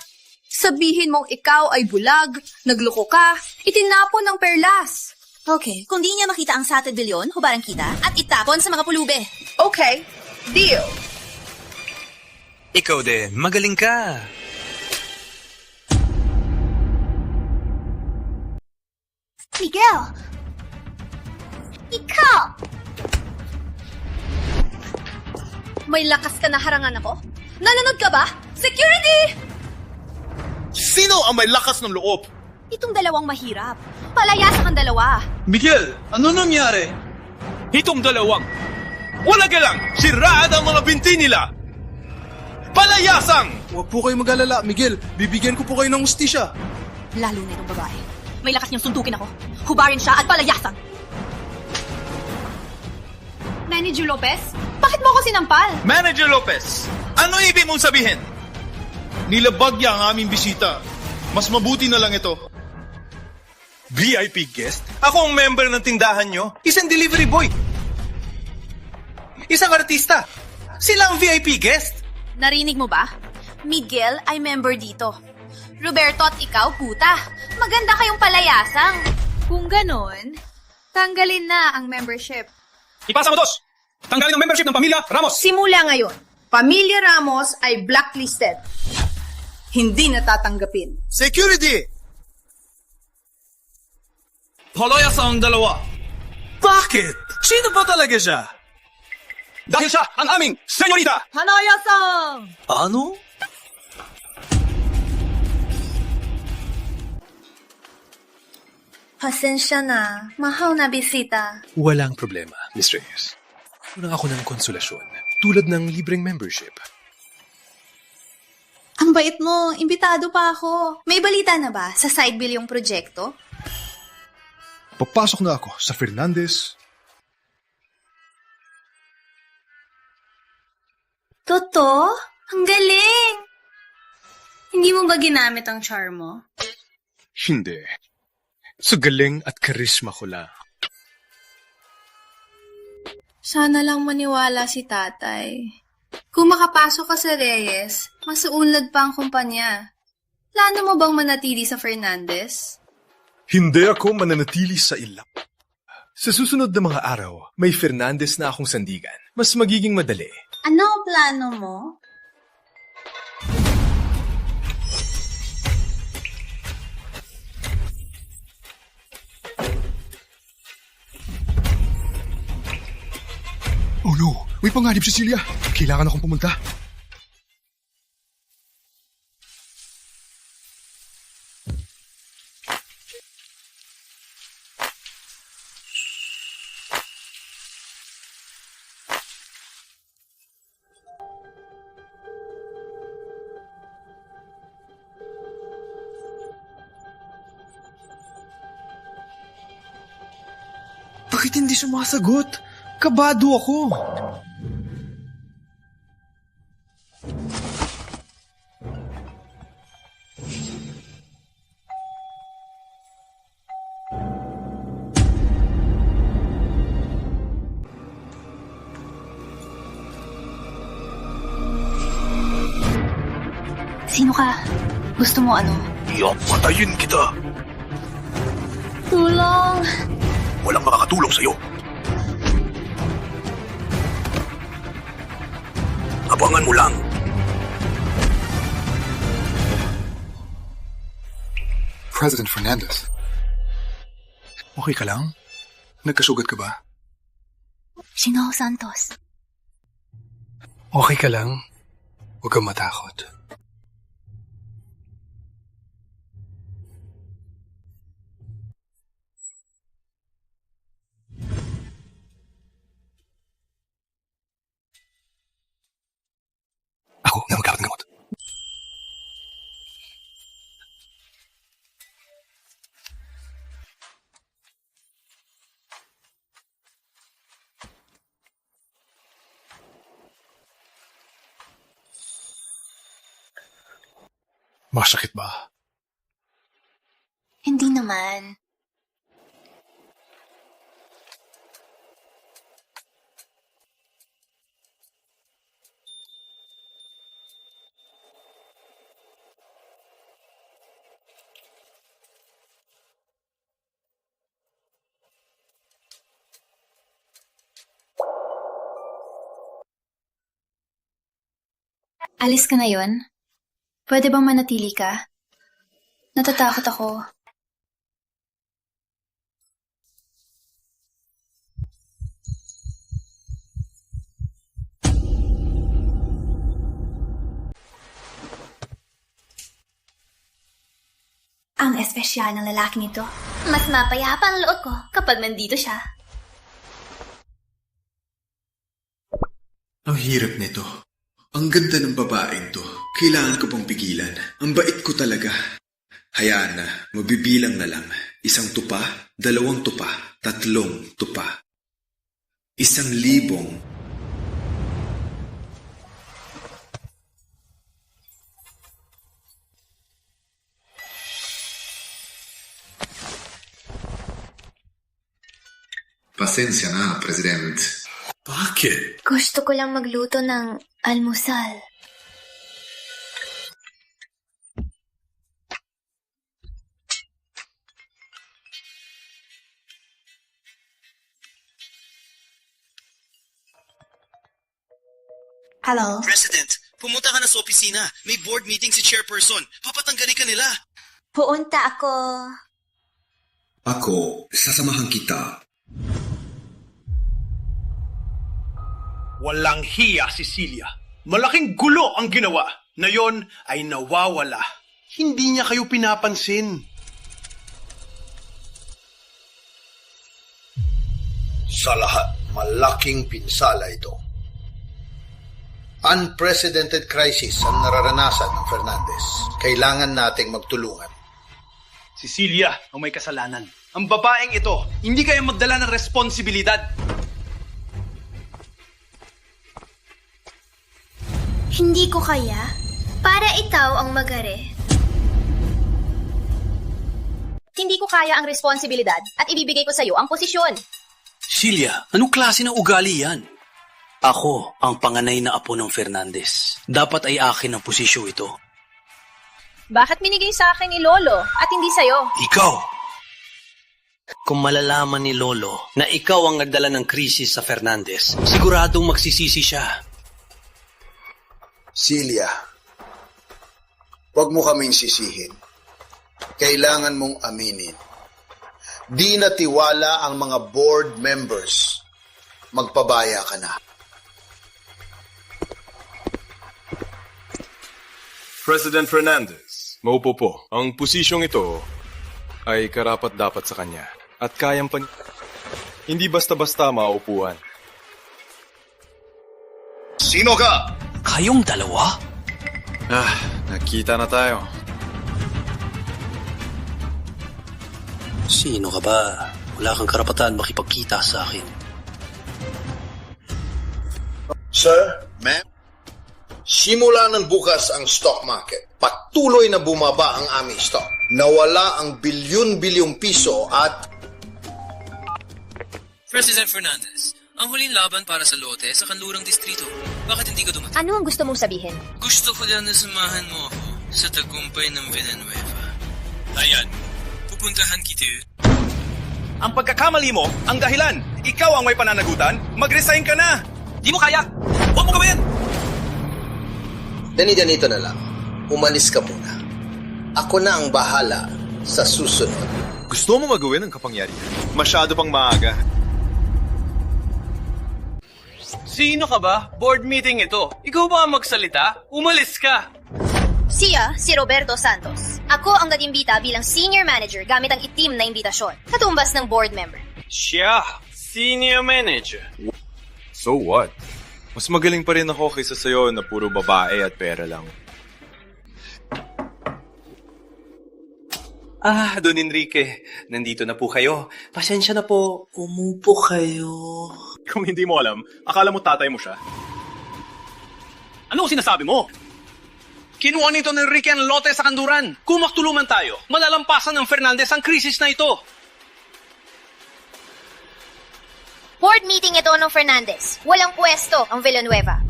Sabihin mong ikaw ay bulag, nagloko ka, itinapon ng perlas. Okay, kung di niya makita ang 100 bilyon, hubarang kita at itapon sa mga pulube. Okay, deal. Ikaw din, magaling ka. Miguel! Ikaw! May lakas ka na harangan ako? Nanonood ka ba? Security! Sino ang may lakas ng loob? Itong dalawang mahirap. Palayasan ang dalawa. Miguel, ano nangyari? Itong dalawang. Wala ka lang! Siraan ang mga binti nila! Palayasang! Huwag po kayo mag-alala, Miguel. Bibigyan ko po kayo ng ustisya. Lalo na itong babae. May lakas niyang suntukin ako. Hubarin siya at palayasan. Manager Lopez, bakit mo ako sinampal? Manager Lopez, ano ibig mong sabihin? Nilabag niya ang aming bisita. Mas mabuti na lang ito. VIP guest? Ako ang member ng tindahan nyo. Isang delivery boy. Isang artista. Sila ang VIP guest. Narinig mo ba? Miguel ay member dito. Roberto at ikaw, puta. Maganda kayong palayasang. Kung ganon, tanggalin na ang membership. Ipasa mo, Dos! Tanggalin ang membership ng Pamilya Ramos! Simula ngayon, Pamilya Ramos ay blacklisted. Hindi natatanggapin. Security! Palayasang ang dalawa. Bakit? Sino ba talaga siya? Dahil siya ang aming senyorita! Hanaya-san! Ano? Pasensya na. Mahal na bisita. Walang problema, Miss Reyes. Kulang ako ng konsolasyon, tulad ng libreng membership. Ang bait mo. Imbitado pa ako. May balita na ba sa side bill yung proyekto? Papasok na ako sa Fernandez. Toto? Ang galing! Hindi mo ba ginamit ang charm mo? Hindi. Sa galing at karisma ko lang. Sana lang maniwala si tatay. Kung makapasok ka sa Reyes, mas uunlad pa ang kumpanya. Plano mo bang manatili sa Fernandez? Hindi ako mananatili sa ilap. Sa susunod na mga araw, may Fernandez na akong sandigan. Mas magiging madali. Ano ang plano mo? Oh no! May panganib si Celia! Kailangan akong pumunta. Bakit hindi sumasagot? Kabado ako. Sino ka? Gusto mo ano? Iyak, patayin kita. Tulong! Walang makakatulong sa'yo. Abangan mo lang. President Fernandez. Okay ka lang? Nagkasugat ka ba? Sino Santos? Okay ka lang? Huwag kang matakot. Ako na magkakaroon ng gamot. Masakit ba? Hindi naman. Alis ka ngayon? Pwede bang manatili ka? Natatakot ako. Ang espesyal ng lalaking ito. Mas mapayapa ang loob ko kapag nandito siya. Ang hirap nito. Ang ganda ng babaeng to. Kailangan ko pang pigilan. Ang bait ko talaga. Hayaan na, mabibilang na lang. 1 tupa, 2 tupa, 3 tupa. 1,000. Pasensya na, President. Bakit? Gusto ko lang magluto ng almusal. Hello? President, pumunta ka na sa opisina. May board meeting si chairperson. Papatanggalin ka nila. Puunta ako. Ako, sasamahan kita. Walang hiya, Cecilia. Malaking gulo ang ginawa. Na yon ay nawawala. Hindi niya kayo pinapansin. Sa lahat, malaking pinsala ito. Unprecedented crisis ang nararanasan ng Fernandez. Kailangan nating magtulungan. Cecilia ang may kasalanan. Ang babaeng ito, hindi kayo magdala ng responsibilidad. Hindi ko kaya para ikaw ang magare. Hindi ko kaya ang responsibilidad at ibibigay ko sa iyo ang posisyon. Celia, anong klase ng ugali yan? Ako ang panganay na apo ng Fernandez. Dapat ay akin ang posisyon ito. Bakit binigay sa akin ni Lolo at hindi sa'yo? Ikaw! Kung malalaman ni Lolo na ikaw ang nagdala ng krisis sa Fernandez, siguradong magsisisi siya. Celia, huwag mo kaming sisihin. Kailangan mong aminin. Di natiwala ang mga board members. Magpabaya ka na. President Fernandez, maupo po. Ang posisyong ito ay karapat-dapat sa kanya. At kayang hindi basta-basta maupuan. Sino ka? Kayong dalawa? Nakita na tayo. Sino ka ba? Wala kang karapatan makipagkita sa akin. Sir, ma'am, simula ng bukas ang stock market. Patuloy na bumaba ang aming stock. Nawala ang bilyon-bilyong piso at... President Fernandez, ang huling laban para sa lote sa kanlurang distrito. Bakit hindi ka dumating? Ano ang gusto mong sabihin? Gusto ko lang na samahan mo ako sa tagumpay ng Villanueva. Ayan, pupuntahan kita. Ang pagkakamali mo, ang dahilan. Ikaw ang may pananagutan, mag-resign ka na. Di mo kaya. Huwag mo gawin. Ganito na lang. Umalis ka muna. Ako na ang bahala sa susunod. Gusto mo magawin ang kapangyarihan? Masyado pang maaga. Sino ka ba? Board meeting ito. Ikaw ba ang magsalita? Umalis ka! Siya, si Roberto Santos. Ako ang nag-imbita bilang senior manager gamit ang itim na imbitasyon. Katumbas ng board member. Siya, senior manager. So what? Mas magaling pa rin ako kaysa sa'yo na puro babae at pera lang. Don Enrique, nandito na po kayo. Pasensya na po. Umupo kayo. Kung hindi mo alam, akala mo tatay mo siya. Ano sinasabi mo? Kinuha nito ng Enrique ang lote sa kanduran. Kung magtulungan tayo, malalampasan ng Fernandez ang krisis na ito. Board meeting ito ng Fernandez. Walang pwesto ang Villanueva.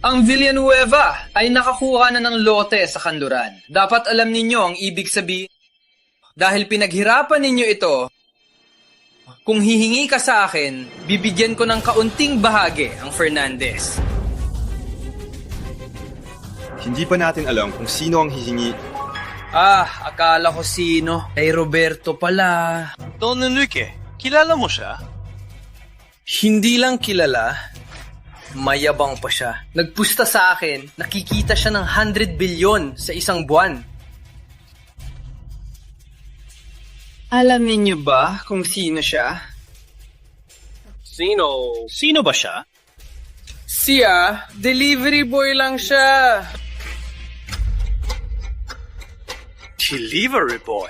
Ang Villanueva ay nakakuha na ng lote sa kanduran. Dapat alam ninyo ang ibig sabihin. Dahil pinaghirapan ninyo ito, kung hihingi ka sa akin, bibigyan ko ng kaunting bahagi ang Fernandez. Hindi pa natin alam kung sino ang hihingi. Akala ko sino. Ay Roberto pala. Don Enrique, kilala mo siya? Hindi lang kilala, mayabang pa siya. Nagpusta sa akin, nakikita siya ng 100 bilyon sa isang buwan. Alam niyo ba kung sino siya? Sino ba siya? Siya, delivery boy lang siya. Delivery boy?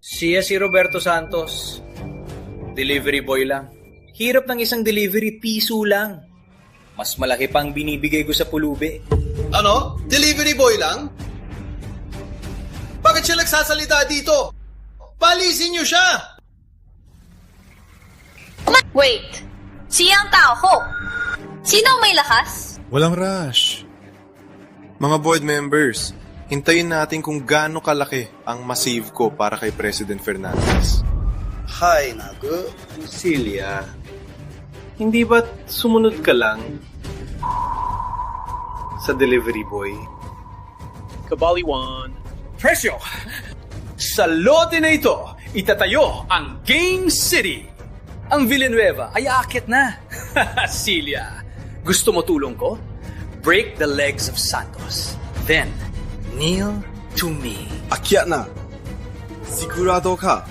Siya si Roberto Santos. Delivery boy lang. Hirap ng isang delivery, piso lang. Mas malaki pang binibigay ko sa pulube. Ano? Delivery boy lang? Bakit siya nagsasalita dito? Palisin niyo siya! Wait! Siya ang tao ko! Sino ang may lakas? Walang rush. Mga board members, hintayin natin kung gaano kalaki ang masave ko para kay President Fernandez. Hay, nago. Celia, hindi ba't sumunod ka lang sa delivery boy? Kabaliwan. Presyo! Sa lote na ito, itatayo ang Game City. Ang Villanueva ay aakyat na. Celia, gusto mo tulong ko? Break the legs of Santos. Then, kneel to me. Akyat na. Sigurado ka?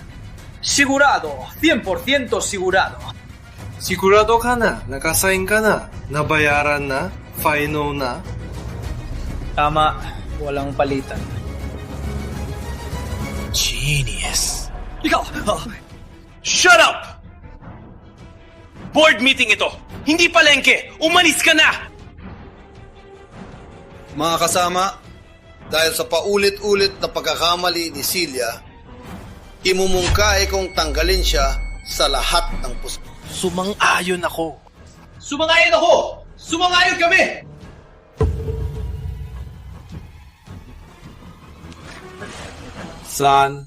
Sigurado. 100% sigurado. Sigurado ka na? Nakasign ka na? Nabayaran na? Final na? Tama. Walang palitan. Genius. Ikaw! Shut up! Board meeting ito. Hindi palengke. Umalis ka na! Mga kasama, dahil sa paulit-ulit na pagkakamali ni Celia, imumungkahi kong tanggalin siya sa lahat ng puso. Sumang-ayon ako. Sumang-ayon ako! Sumang-ayon kami! San,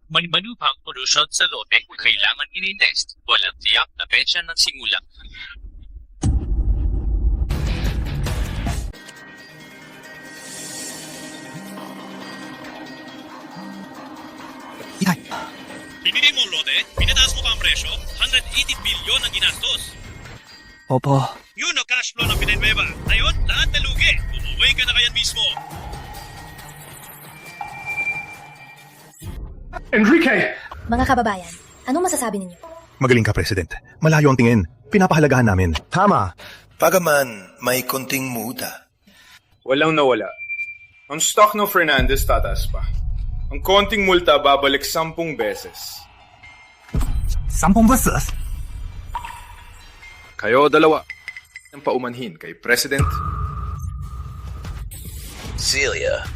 May manu pang polusyon sa lote kung kailangan ini-test. Walang tiyak na petsa ng simula. Binili mo ang lote, pinataas mo pa ang presyo, 180 bilyon ang ginastos. Opo. Yun ang cash flow ng Villanueva. Ngayon, lahat na lugi. Umuwi ka na kayan mismo. Enrique! Mga kababayan, anong masasabi ninyo? Magaling ka, President. Malayo ang tingin. Pinapahalagahan namin. Tama. Pagaman, may konting muda. Walang nawala. Ang stock ng Fernandez tataas pa. Ang konting multa babalik 10 beses. 10 beses? Kayo dalawa ang paumanhin kay President Celia.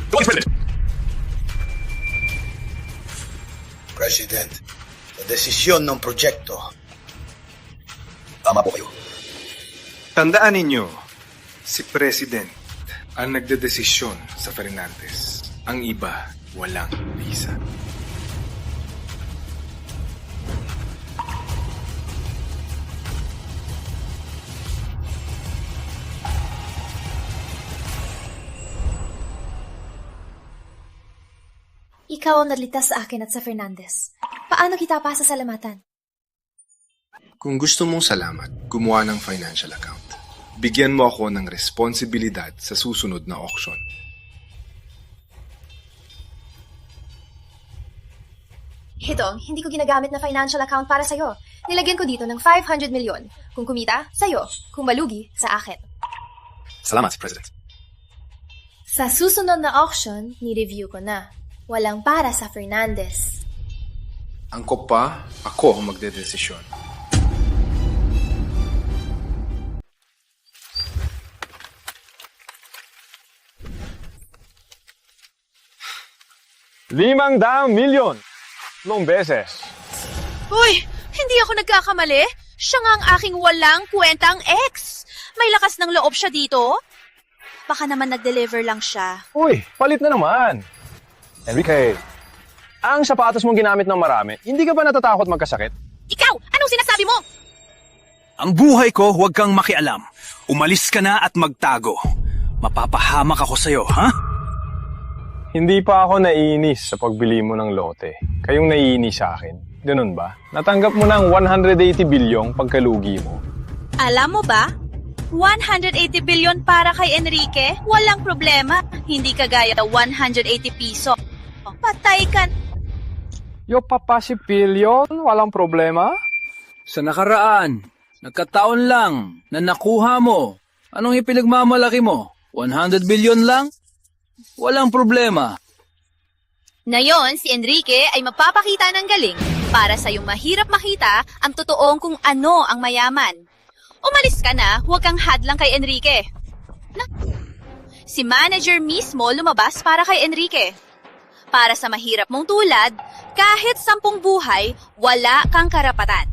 President, sa desisyon ng proyekto, tama po kayo. Tandaan ninyo, si President ang nagdedesisyon sa Fernandez. Ang iba, walang visa. Ikaw ang nagligtas sa akin at sa Fernandez. Paano kita pa sa salamatan? Kung gusto mong salamat, gumawa ng financial account. Bigyan mo ako ng responsibilidad sa susunod na auction. Ito, hindi ko ginagamit na financial account para sa'yo. Nilagyan ko dito ng 500 milyon. Kung kumita, sa'yo. Kung malugi, sa akin. Salamat, President. Sa susunod na auction, ni-review ko na. Walang para sa Fernandez. Angkop pa, ako ang magdedesisyon. ₱500,000,000. Long beses. Uy, hindi ako nagkakamali. Siya nga ang aking walang kwentang ex. May lakas ng loob siya dito. Baka naman nag-deliver lang siya. Uy, palit na naman. Enrique, ang sapatos mong ginamit ng marami, hindi ka ba natatakot magkasakit? Ikaw, anong sinasabi mo? Ang buhay ko, huwag kang makialam. Umalis ka na at magtago. Mapapahamak ako sa'yo, ha? Hindi pa ako naiinis sa pagbili mo ng lote. Kayong naiinis sa akin. Ganun ba? Natanggap mo ng 180 bilyong pagkalugi mo. Alam mo ba? 180 billion para kay Enrique? Walang problema. Hindi kagaya 180 piso. Patay ka. Yo papasipilyon, walang problema? Sa nakaraan, nagkataon lang na nakuha mo. Anong ipinagmamalaki mo? 100 billion lang? Walang problema. Ngayon, si Enrique ay magpapakita ng galing para sa iyong mahirap makita ang totoong kung ano ang mayaman. Umalis ka na, huwag kang hadlang kay Enrique. Si manager mismo lumabas para kay Enrique. Para sa mahirap mong tulad, kahit 10 buhay, wala kang karapatan.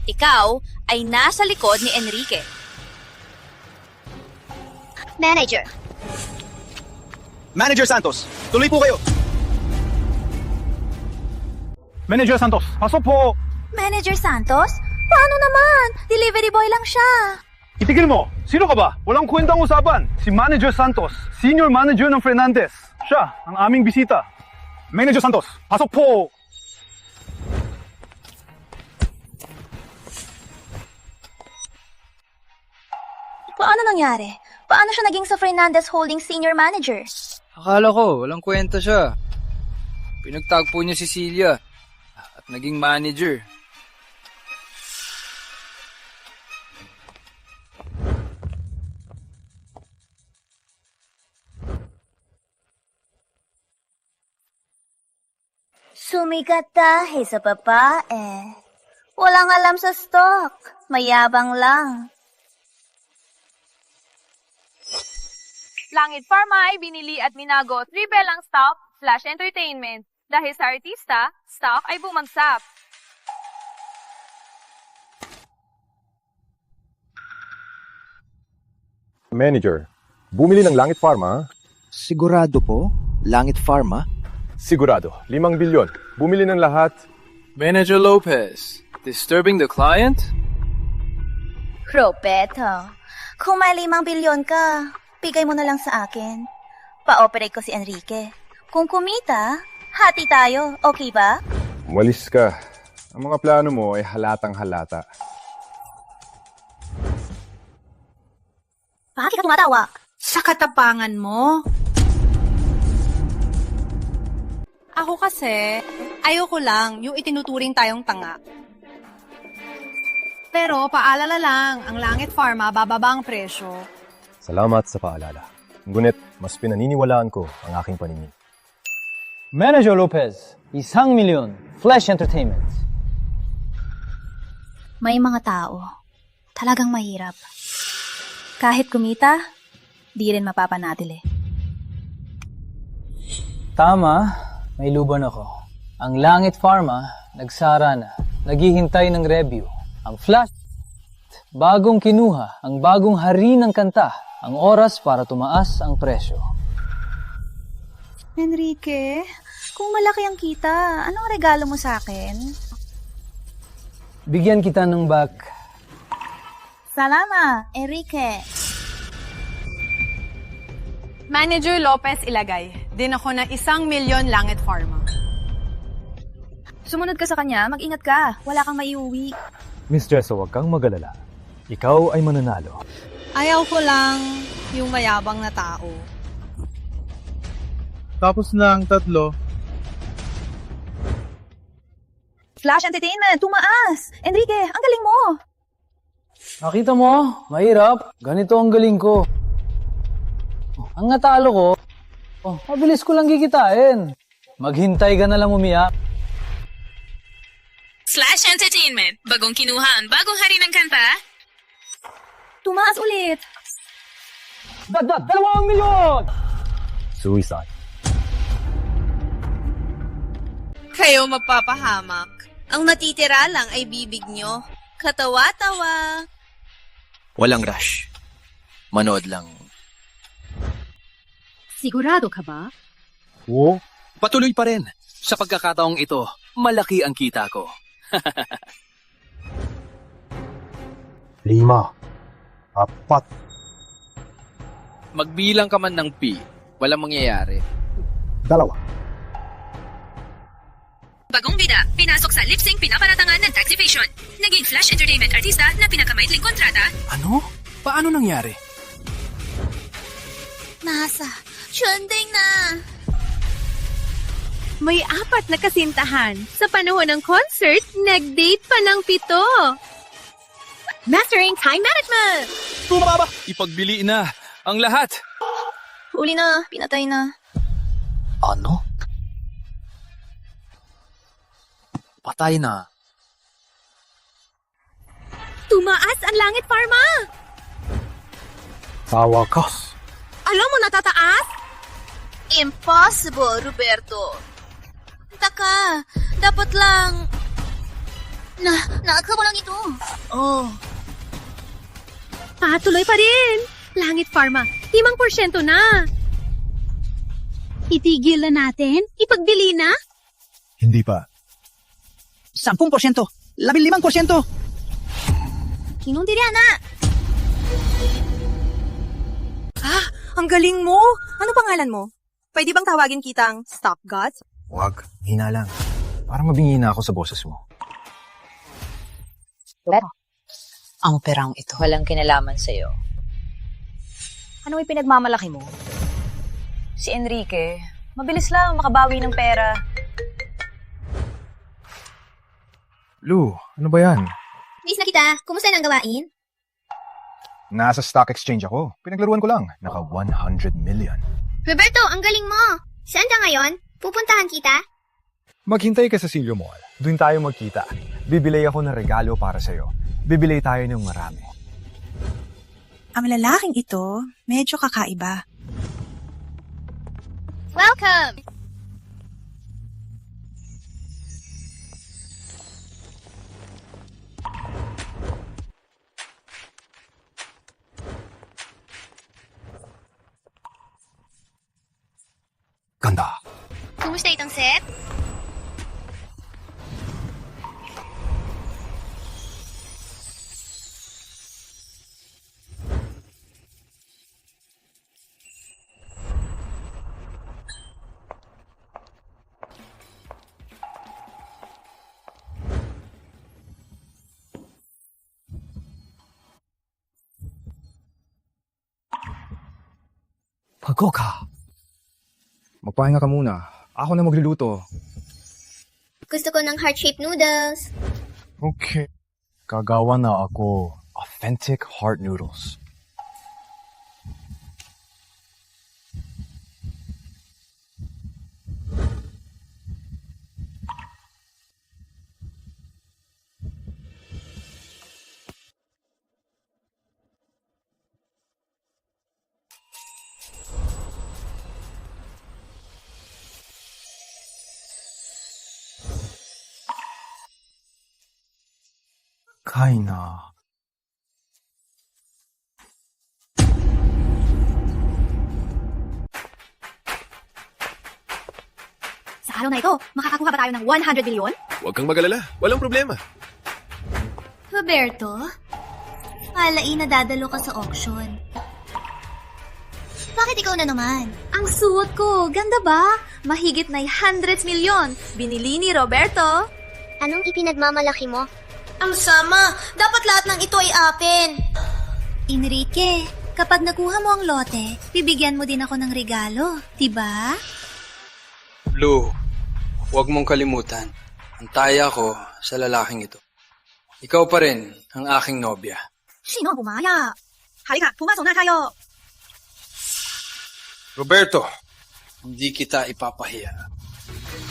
Ikaw ay nasa likod ni Enrique. Manager. Manager Santos, tuloy po kayo. Manager Santos, pasok po! Manager Santos? Paano naman? Delivery boy lang siya. Itigil mo! Sino ka ba? Walang kwentang usapan. Si Manager Santos, Senior Manager ng Fernandez. Siya, ang aming bisita. Manager Santos, pasok po! Paano nangyari? Paano siya naging sa Fernandez Holdings Senior Manager? Akala ko, walang kwenta siya. Pinagtagpo niya si Celia at naging manager. Sumikat dahil sa babae. Walang alam sa stock. Mayabang lang. Langit Pharma ay binili at minago 3 belang stock / entertainment. Dahil sa artista, stock ay bumagsak. Manager, bumili ng Langit Pharma? Sigurado po? Langit Pharma? Sigurado. 5 bilyon. Bumili ng lahat. Manager Lopez, disturbing the client? Roberto, kung may 5 bilyon ka, bigay mo na lang sa akin. Pa-operate ko si Enrique. Kung kumita, hati tayo. Okay ba? Umalis ka. Ang mga plano mo ay halatang-halata. Bakit ka tumatawa? Sa katapangan mo. Ako kasi, ayoko lang yung itinuturing tayong tanga. Pero paalala lang, ang Langit Pharma bababa ang presyo. Salamat sa paalala. Ngunit, mas pinaniniwalaan ko ang aking paningin. Manager Lopez, 1 milyon, Flash Entertainment. May mga tao, talagang mahirap. Kahit kumita, di rin mapapanatili. Tama, may luban ako. Ang Langit Pharma, nagsara na. Naghihintay ng review. Ang Flash, bagong kinuha, ang bagong hari ng kanta. Ang oras para tumaas ang presyo. Enrique, kung malaki ang kita, anong regalo mo sa akin? Bigyan kita ng back. Salamat, Enrique. Manager Lopez ilagay. Din ako ng 1 milyon Langit Pharma. Sumunod ka sa kanya, mag-ingat ka. Wala kang maiuwi. Miss Jessa, huwag kang magalala. Ikaw ay mananalo. Ayaw ko lang yung mayabang na tao. Tapos na ang 3. Flash Entertainment, tumaas! Enrique, ang galing mo! Nakita mo? Mahirap. Ganito ang galing ko. Ang natalo ko, mabilis ko lang gigitain. Maghintay ka na lang umiyak. Flash Entertainment. Bagong kinuha ang bagong hari ng kanta. Tumaas ulit. Dagdag 2 milyon! Suicide. Kayo mapapahamak. Ang natitira lang ay bibig nyo. Katawa-tawa. Walang rush. Manood lang. Sigurado ka ba? Oo. Patuloy pa rin. Sa pagkakataong ito, malaki ang kita ko. 5, 4, Magbilang ka man ng P, walang mangyayari. 2. Bagong bida, pinasok sa lip-sync pinaparatangan ng Taxifation. Naging Flash Entertainment artista na pinakamaitling kontrata. Ano? Paano nangyari? Nasa, trending na. May 4 na kasintahan. Sa panahon ng concert, nag-date pa ng 7. Mastering Time Management! Tumaba! Ipagbili na ang lahat. Huli na, pinatay na. Ano? Patay na. Tumaas ang Langit Pharma! Sa wakas. Alam mo natataas? Impossible, Roberto. Taka, dapat lang... Naagka mo lang ito. Oh. Patuloy pa rin. Langit Pharma, 5% na. Itigil na natin? Ipagbili na? Hindi pa. 10%, 15%. Kinundiriya na. Ang galing mo! Ano pangalan mo? Pwede bang tawagin kitang Stop Gods? Wag, hina lang. Parang mabingi na ako sa boses mo. Ang perang ito walang kinalaman sa'yo. Ano ipinagmamalaki mo? Si Enrique, mabilis lang makabawi ng pera. Lu, ano ba yan? Miss na kita, kumusta ang gawain? Nasa stock exchange ako. Pinaglaruan ko lang. Naka 100 million. Roberto, ang galing mo! Saan ka ngayon? Pupuntahan kita? Maghintay ka sa Silio Mall. Doon tayo magkita. Bibili ako ng regalo para sa'yo. Bibili tayo ng marami. Ang lalaking ito, medyo kakaiba. Welcome! Ganda. Kumusta itong set? Pagko ka. Magpahinga ka muna. Ako na magluluto. Gusto ko ng heart-shaped noodles. Okay. Gagawa na ako. Authentic heart noodles. Kain na. Sa araw na ito, makakakuha ba tayo ng 100 bilyon? Huwag kang magalala. Walang problema. Roberto, palain na dadalo ka sa auction. Bakit ikaw na naman? Ang suot ko, ganda ba? Mahigit na 100 milyon. Binili ni Roberto. Anong ipinagmamalaki mo? Ang sama! Dapat lahat ng ito ay akin! Enrique, kapag nakuha mo ang lote, bibigyan mo din ako ng regalo, diba? Blue, huwag mong kalimutan. Ang taya ko sa lalaking ito. Ikaw pa rin ang aking nobya. Sino ang bumaya? Halika, pumasok na kayo! Roberto! Hindi kita ipapahiya.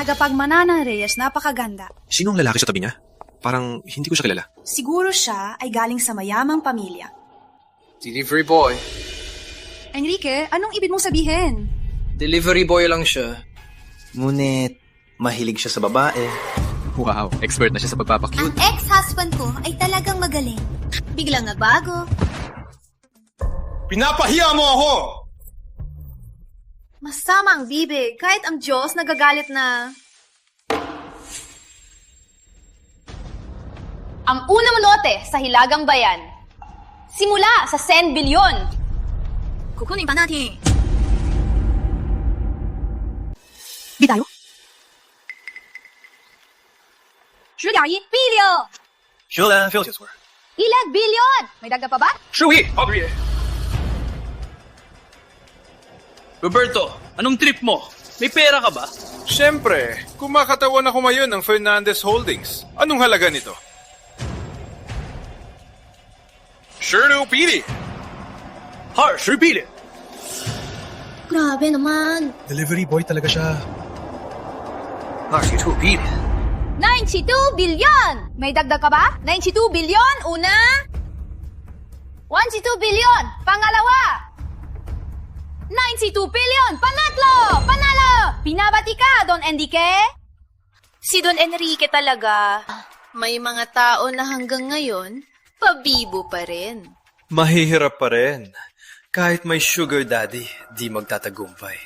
Tagapagmana ng Reyes, napakaganda. Sinong lalaki sa tabi niya? Parang hindi ko siya kilala. Siguro siya ay galing sa mayamang pamilya. Delivery boy. Enrique, anong ibig mong sabihin? Delivery boy lang siya. Ngunit, mahilig siya sa babae. Wow, expert na siya sa Ang pagpapakyut. ex-husband ko ay talagang magaling. Biglang nagbago. Pinapahiya mo ako! Masama ang bibig. Kahit ang Diyos nagagalit na... Ang unang lote sa Hilagang Bayan. Simula sa 100 bilyon. Kukunin pa natin. Di tayo? 10.1 bilyo. 10.6Ilag bilyon. May dagdag pa ba? Roberto, anong trip mo? May pera ka ba? Siyempre, kumakatawan ako ngayon ng Fernandez Holdings. Anong halaga nito? Pili. Pili. Grabe naman. Delivery boy talaga siya. 92 bilyon. May dagdag ka ba? 92 bilyon. Una. 192 bilyon. Pangalawa. 92 bilyon. Pangatlo. Panalo. Pinabati ka, Don Enrique. Si Don Enrique talaga. May mga tao na hanggang ngayon, pabibo pa rin. Mahihirap pa rin. Kahit may sugar daddy, di magtatagumpay.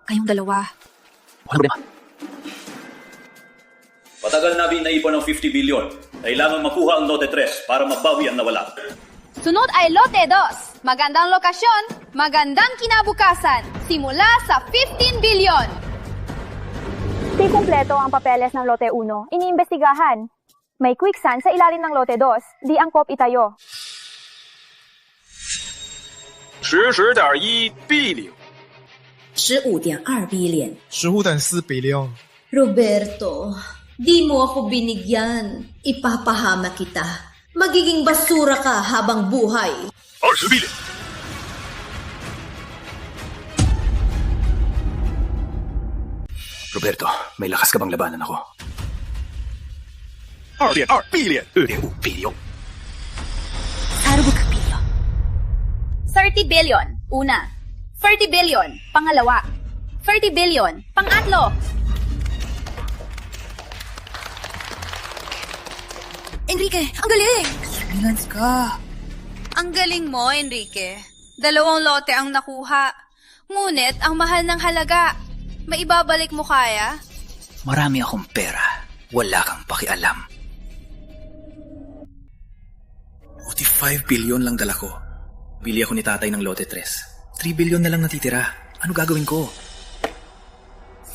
Kayong dalawa. Matagal namin naipon ng 50 bilyon. Kailangan makuha ang Lote 3 para mabawi ang nawala. Sunod ay Lote 2. Magandang lokasyon, magandang kinabukasan. Simula sa 15 bilyon. Di kumpleto ang papeles ng Lote 1. Iniimbestigahan. May quicksand sa ilalim ng Lote 2. Di angkop itayo. 15.1 billion. 15.2 billion. 15.4 billion. Roberto, di mo ako binigyan. Ipapahama kita. Magiging basura ka habang buhay. 20 billion. Roberto, may lakas ka bang labanan ako? 2billion. 2 billion. 30 billion. Una. 30 billion. Pangalawa. 30 billion. Pangatlo. Enrique, ang galing! Silence ka. Ang galing mo, Enrique. 2 lote ang nakuha. Ngunit, ang mahal ng halaga. Maibabalik mo kaya? Marami akong pera. Wala kang pakialam. Buti 5 billion lang dala ko. Bili ako ni tatay ng Lote 3. 3 billion na lang natitira. Ano gagawin ko?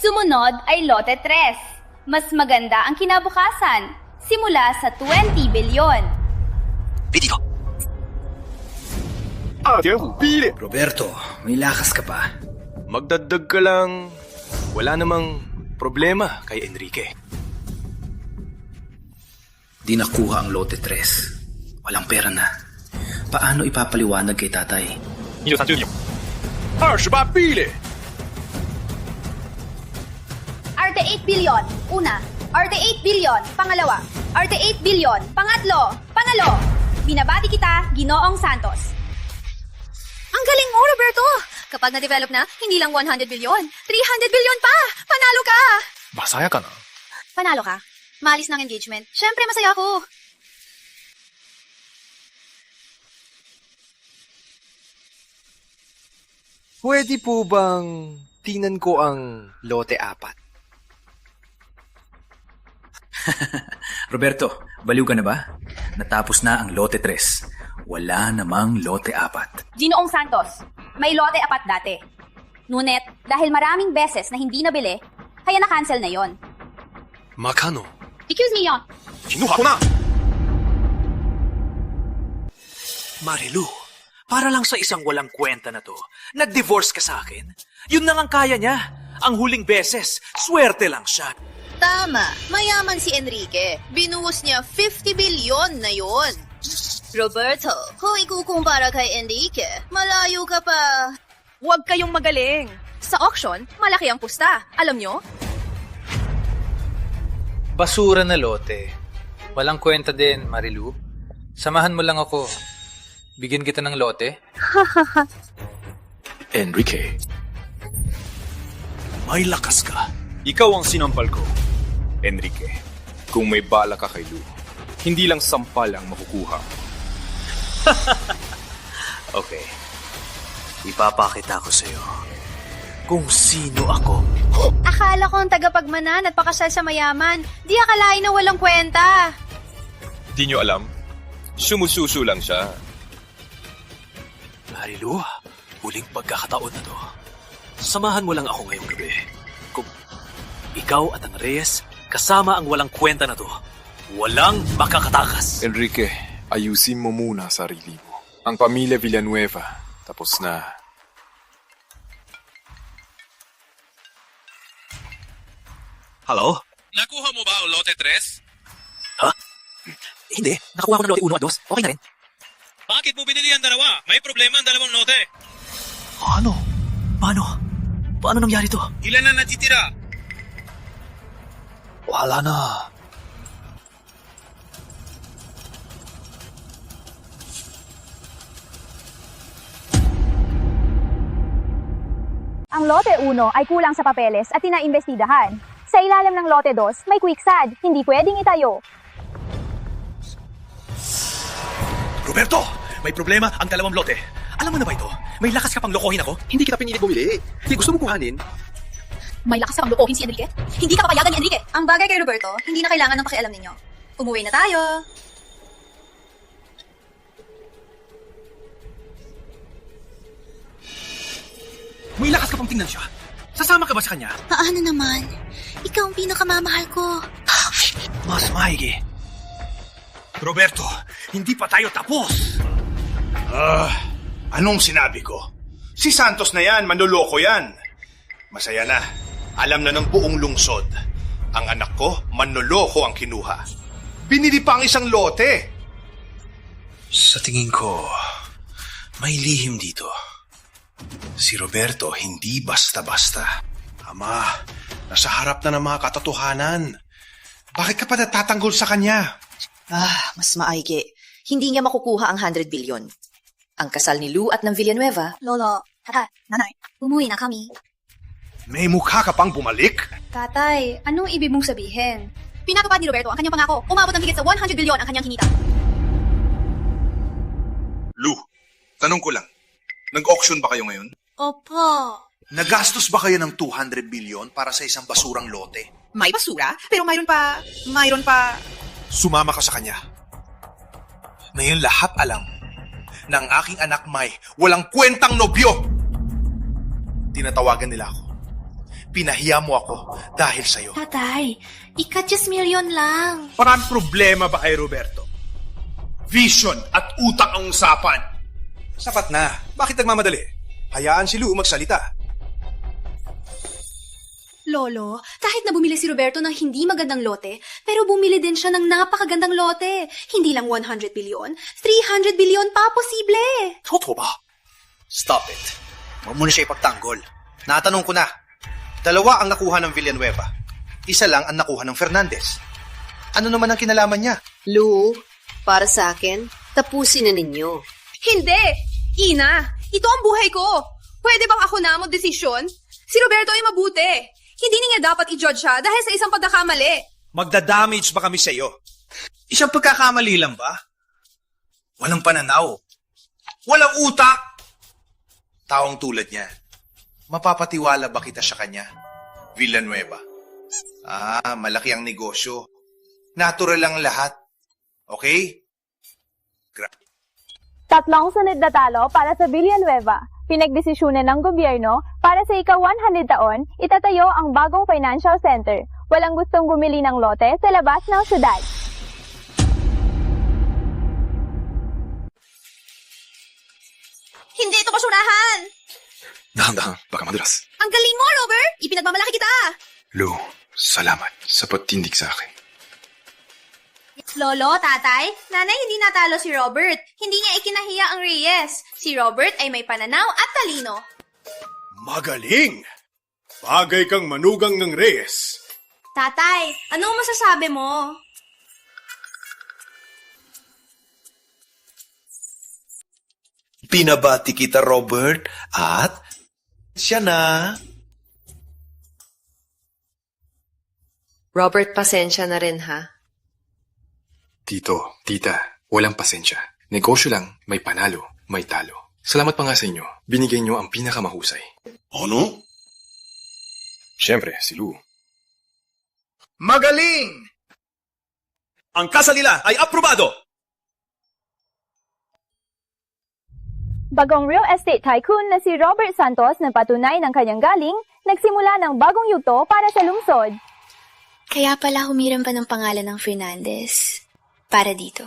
Sumunod ay Lote 3. Mas maganda ang kinabukasan. Simula sa 20 bilyon. Piti ko! Roberto, may lakas ka pa. Magdagdag ka lang. Wala namang problema kay Enrique. Di nakuha ang Lote 3. Walang pera na. Paano ipapaliwanag kay tatay? 28 billion. Arte 8 bilyon. Una. Arte 8 bilyon. Pangalawa. Arte 8 bilyon. Pangatlo. Pangalo. Binabati kita, Ginoong Santos. Ang galing mo, Roberto! Kapag na-develop na, hindi lang 100 bilyon, 300 bilyon pa! Panalo ka! Masaya ka na. Panalo ka? Maalis ng engagement. Siyempre, masaya ako. Pwede po bang tingnan ko ang Lote 4? Roberto, baliw ka na ba? Natapos na ang Lote 3. Wala namang Lote 4. Ginoong Santos, may Lote 4 dati. Ngunit, dahil maraming beses na hindi nabili, kaya na-cancel na yon. Makano? Excuse me, yon. Kinuha ko na! Marilu, para lang sa isang walang kwenta na to, nag-divorce ka sa akin? Yun lang ang kaya niya. Ang huling beses, swerte lang siya. Tama, mayaman si Enrique. Binuhos niya 50 bilyon na yon. Roberto, kung ikukumpara kay Enrique, malayo ka pa. Huwag kayong magaling. Sa auction, malaki ang pusta. Alam nyo? Basura na lote. Walang kwenta din, Marilu. Samahan mo lang ako. Bigyan kita ng lote. Enrique, may lakas ka. Ikaw ang sinampal ko, Enrique. Kung may bala ka kay Lou, hindi lang sampal ang makukuha. Okay. Ipapakita ko sa'yo kung sino ako. Akala ko ang tagapagmanan at pakasal sa mayaman. Di akalain na walang kwenta. Di nyo alam? Sumususo lang siya. Marilu, huling pagkakataon na to. Samahan mo lang ako ngayong gabi. Kung ikaw at ang Reyes, kasama ang walang kwenta na to, walang makakatakas. Enrique, ayusin mo muna sarili mo. Ang pamilya Villanueva, tapos na. Hello? Nakuha mo ba ang lote 3? Ha? Hindi. Nakuha ko ng lote 1 at 2. Okay na rin. Bakit mo binili ang dalawa? May problema ang dalawang lote. Ano? Paano? Paano nangyari to? Ilan na natitira? Wala na. Ang lote 1 ay kulang sa papeles at tinaimbestigahan. Sa ilalim ng lote 2, may quicksand, hindi pwedeng itayo. Roberto! May problema ang dalawang lote. Alam mo na ba ito? May lakas ka pang lokohin ako? Hindi kita pinilit bumili. Hindi gusto mo kuhanin. May lakas ka pang lokohin si Enrique? Hindi ka papayagan ni Enrique. Ang bagay kay Roberto, hindi na kailangan ng pakialam ninyo. Umuwi na tayo. May lakas ka pang tingnan siya. Sasama ka ba sa kanya? Paano naman? Ikaw ang pinakamamahal ko. Mas maigi. Roberto, hindi pa tayo tapos. Anong sinabi ko? Si Santos na yan, manloloko yan. Masaya na. Alam na ng buong lungsod. Ang anak ko, manloloko ang kinuha. Binili pa ang isang lote. Sa tingin ko, may lihim dito. Si Roberto hindi basta-basta. Ama, nasa harap na ng mga katotohanan. Bakit ka pa natatanggol sa kanya? Mas maigi. Hindi niya makukuha ang 100 billion. Ang kasal ni Lou at ng Villanueva. Lolo, tata, nanay, umuwi na kami. May mukha ka pang bumalik? Tatay, anong ibig mong sabihin? Pinatupad ni Roberto ang kanyang pangako. Umabot ng higit sa 100 billion ang kanyang kinita. Lou, tanong ko lang. Nag-auction ba kayo ngayon? Opo. Nagastos ba kayo ng 200 billion para sa isang basurang lote? May basura, pero mayroon pa... Sumama ka sa kanya. Ngayon lahat alam na ang aking anak May walang kwentang nobyo. Tinatawagan nila ako. Pinahiya mo ako dahil sa'yo. Tatay, ika-10 million lang. Parang problema ba kay Roberto? Vision at utak ang usapan. Sapat na. Bakit nagmamadali? Hayaan si Lou magsalita. Lolo, kahit na bumili si Roberto ng hindi magandang lote, pero bumili din siya ng napakagandang lote. Hindi lang 100 billion, 300 billion pa posible. Totoo ba? Stop it. Huwag mo na siya ipagtanggol. Natanong ko na. 2 ang nakuha ng Villanueva. 1 lang ang nakuha ng Fernandez. Ano naman ang kinalaman niya? Lou, para sa akin, tapusin na ninyo. Hindi! Ina, ito ang buhay ko. Pwede bang ako na mag-desisyon? Si Roberto ay mabuti. Hindi niya dapat i-judge siya dahil sa isang pagkakamali. Magdadamage ba kami sa iyo? Isang pagkakamali lang ba? Walang pananaw. Walang utak. Taong tulad niya. Mapapatiwala ba kita sa kanya? Villanueva. Malaki ang negosyo. Natural lang lahat. Okay? Tatlong sunod na talo para sa Villanueva. Pinagdesisyonan ng gobyerno para sa ika-100 taon, itatayo ang bagong financial center. Walang gustong bumili ng lote sa labas ng syudad. Hindi ito basurahan! Dahan-dahan, baka madulas. Ang galing mo, Robert! Ipinagmamalaki kita! Lou, salamat sa pagtindig sa akin. Lolo, tatay, nanay hindi natalo si Robert. Hindi niya ikinahiya ang Reyes. Si Robert ay may pananaw at talino. Magaling! Bagay kang manugang ng Reyes. Tatay, anong masasabi mo? Pinabati kita, Robert, at siya na. Robert, pasensya na rin, ha? Tito, tita, walang pasensya. Negosyo lang, may panalo, may talo. Salamat pa nga sa inyo. Binigay nyo ang pinakamahusay. Ano? Siyempre, si Lou. Magaling! Ang kasal nila ay aprobado! Bagong real estate tycoon na si Robert Santos na patunay ng kanyang galing, nagsimula ng bagong yugto para sa lungsod. Kaya pala humiram pa ng pangalan ng Fernandez. Para dito.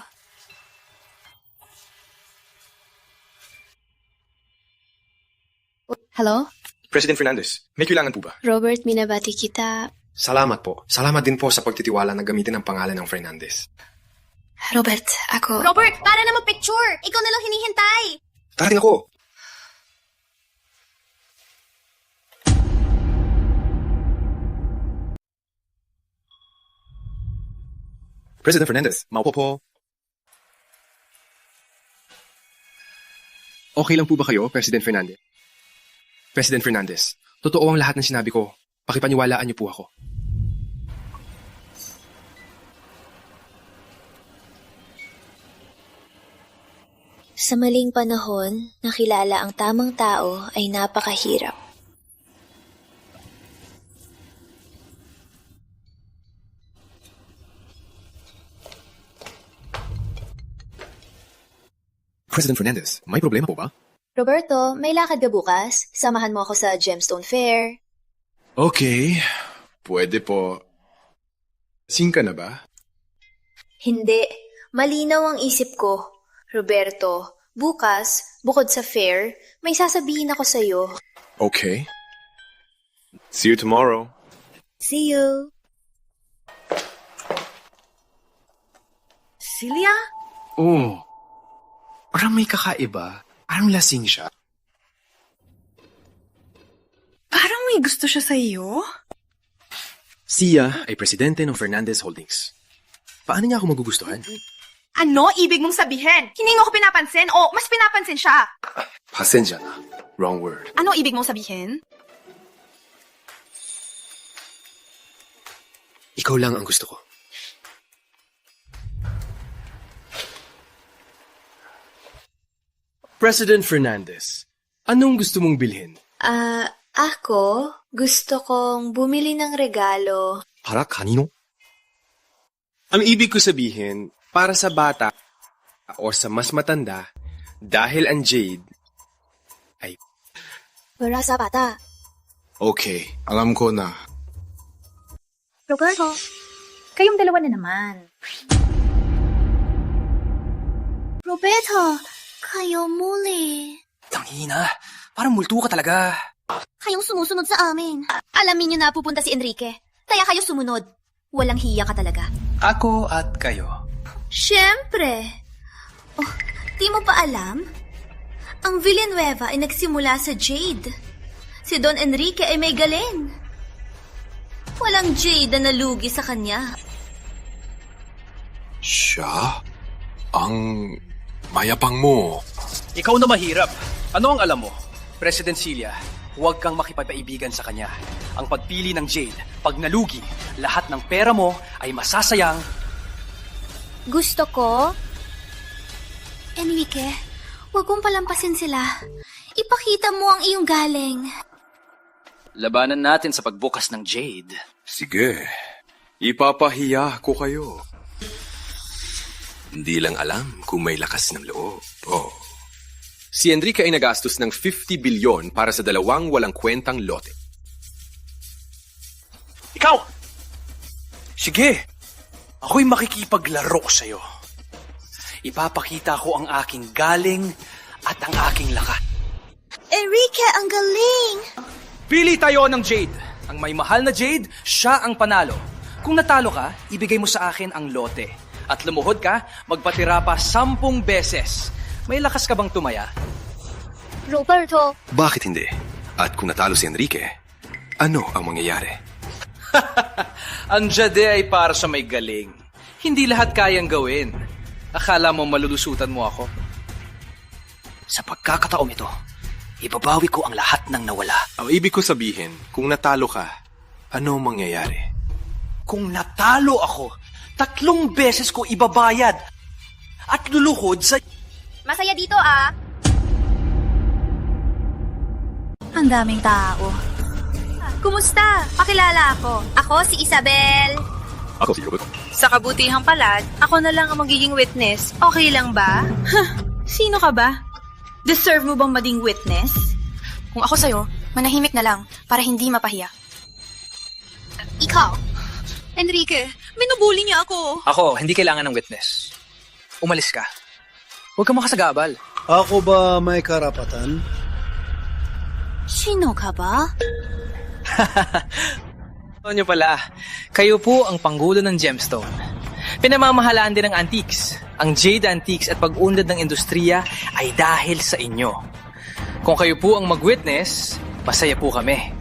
Hello? President Fernandez, may kailangan po ba? Robert, minabati kita. Salamat po. Salamat din po sa pagtitiwala na gamitin ang pangalan ng Fernandez. Robert, ako... Robert, para na mag-picture! Ikaw na lang hinihintay! Tarating ako! President Fernandez, maupo po. Okay lang po ba kayo, President Fernandez? President Fernandez, totoo ang lahat ng sinabi ko. Pakipaniwalaan niyo po ako. Sa maling panahon, nakilala ang tamang tao ay napakahirap. President Fernandez, may problema po ba? Roberto, may lakad ka bukas? Samahan mo ako sa Gemstone Fair. Okay, pwede po. Sing ka na ba? Hindi. Malinaw ang isip ko. Roberto, bukas, bukod sa fair, may sasabihin ako sa'yo. Okay. See you tomorrow. See you. Celia? Oh, parang may kakaiba. Parang lasing siya. Parang may gusto siya sa iyo. Siya ay presidente ng Fernandez Holdings. Paano niya ako magugustuhan? Ano ibig mong sabihin? Hindi mo ako pinapansin o mas pinapansin siya? Pasensya na. Wrong word. Ano ibig mong sabihin? Ikaw lang ang gusto ko. President Fernandez, anong gusto mong bilhin? Ako, gusto kong bumili ng regalo. Para kanino? Ang ibig ko sabihin, para sa bata o sa mas matanda, dahil ang jade ay... Para sa bata. Okay, alam ko na. Roberto, kayong dalawa na naman. Roberto, kayo muli. Tangina, parang multo ka talaga. Kayong sumusunod sa amin. Alamin niyo na pupunta si Enrique. Kaya kayo sumunod. Walang hiya ka talaga. Ako at kayo. Siyempre. Oh, di mo pa alam? Ang Villanueva ay nagsimula sa Jade. Si Don Enrique ay may galing. Walang Jade na nalugi sa kanya. Siya? Ang mayapang mo. Ikaw na mahirap. Ano ang alam mo? President Celia, huwag kang makipagpaibigan sa kanya. Ang pagpili ng Jade, pag nalugi, lahat ng pera mo ay masasayang. Gusto ko? Enrique, huwag kong palampasin sila. Ipakita mo ang iyong galing. Labanan natin sa pagbukas ng Jade. Sige, ipapahiya ko kayo. Hindi lang alam kung may lakas ng loob. Oh. Si Enrique ay nagastos ng 50 bilyon para sa dalawang walang kwentang lote. Ikaw! Sige! Ako'y makikipaglaro sa'yo. Ipapakita ko ang aking galing at ang aking lakas. Enrique, ang galing! Pili tayo ng Jade. Ang may mahal na Jade, siya ang panalo. Kung natalo ka, ibigay mo sa akin ang lote. At lumuhod ka, magpatira pa 10 beses. May lakas ka bang tumaya? Roberto! Bakit hindi? At kung natalo si Enrique, ano ang mangyayari? Ang Jade ay para sa may galing. Hindi lahat kayang gawin. Akala mo malulusutan mo ako? Sa pagkakataong ito, ibabawi ko ang lahat ng nawala. Ang ibig ko sabihin, kung natalo ka, ano ang mangyayari? Kung natalo ako, 3 beses ko ibabayad at luluhod sa... Masaya dito ah. Ang daming tao. Kumusta? Pakilala ako. Ako si Isabel. Ako si Robert. Sa kabutihang palad, ako na lang ang magiging witness. Okay lang ba? Sino ka ba? Deserve mo bang maging witness? Kung ako sa'yo, manahimik na lang para hindi mapahiya. Ikaw. Enrique, minubuli niya ako. Ako, hindi kailangan ng witness. Umalis ka. Huwag ka makasagabal. Ako ba may karapatan? Sino ka ba? Ano nyo pala, kayo po ang panggulo ng gemstone. Pinamamahalaan din ng antiques. Ang Jade Antiques at pag-unlad ng industriya ay dahil sa inyo. Kung kayo po ang mag-witness, masaya po kami.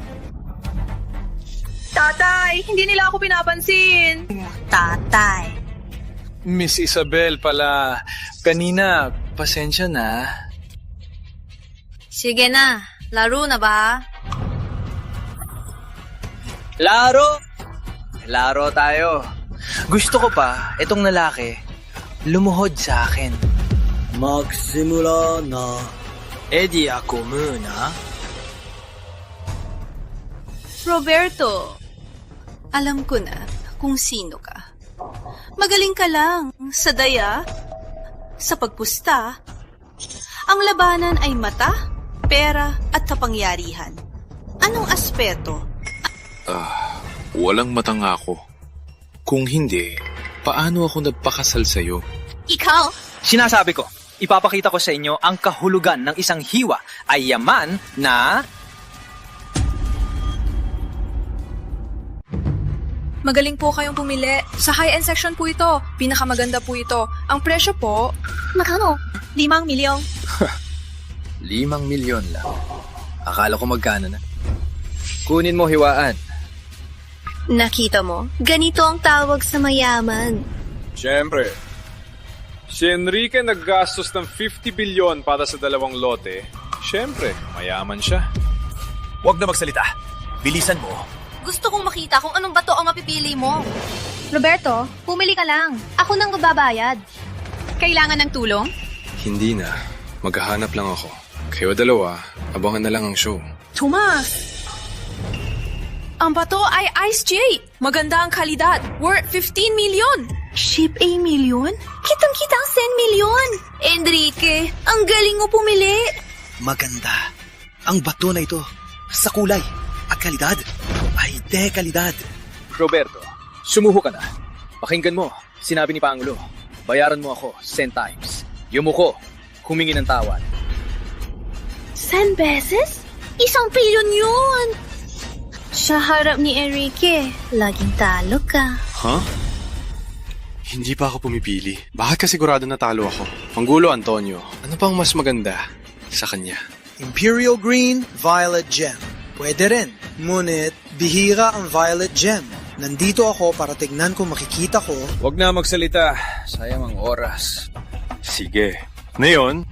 Tatay, hindi nila ako pinapansin. Tatay. Miss Isabel pala, kanina, pasensya na. Sige na, laro na ba? Laro! Laro tayo. Gusto ko pa, itong lalaki, lumuhod sa akin. Magsimula na. Di ako muna. Roberto, alam ko na kung sino ka. Magaling ka lang sa daya, sa pagpusta. Ang labanan ay mata, pera at kapangyarihan. Anong aspeto? Walang matanga ako. Kung hindi, paano ako nagpakasal sa'yo? Ikaw? Sinasabi ko, ipapakita ko sa inyo ang kahulugan ng isang hiwa ay yaman na... Magaling po kayong pumili. Sa high-end section po ito. Pinakamaganda po ito. Ang presyo po... Magkano? 5 milyon. 5 milyon lang. Akala ko magkano na. Kunin mo hiwaan. Nakita mo? Ganito ang tawag sa mayaman. Siyempre. Si Enrique naggastos ng 50 bilyon para sa 2 lote. Siyempre, mayaman siya. Huwag na magsalita. Bilisan mo. Gusto kong makita kung anong bato ang mapipili mo. Roberto, pumili ka lang. Ako nang magbabayad. Kailangan ng tulong? Hindi na. Maghahanap lang ako. Kayo 2, abangan na lang ang show. Tomas! Ang bato ay Ice Jade. Maganda ang kalidad. Worth 15 million. Ship A million? Kitang-kita ang 10 milyon. Enrique, ang galing mo pumili. Maganda. Ang bato na ito. Sa kulay at kalidad ay de-kalidad. Roberto, sumuho ka na. Pakinggan mo, sinabi ni Pangulo. Bayaran mo ako 10 times. Yumuko, humingi ng tawad. 10 beses? 1 bilyon yun. Sa harap ni Enrique, laging talo ka. Huh? Hindi pa ako pumipili. Bakit ka sigurado na talo ako? Panggulo Antonio, ano pang mas maganda sa kanya? Imperial Green, Violet Gem. Pwede rin. Ngunit, bihira ang Violet Gem. Nandito ako para tignan kung makikita ko. Huwag na magsalita. Sayang ang oras. Sige. Ngayon,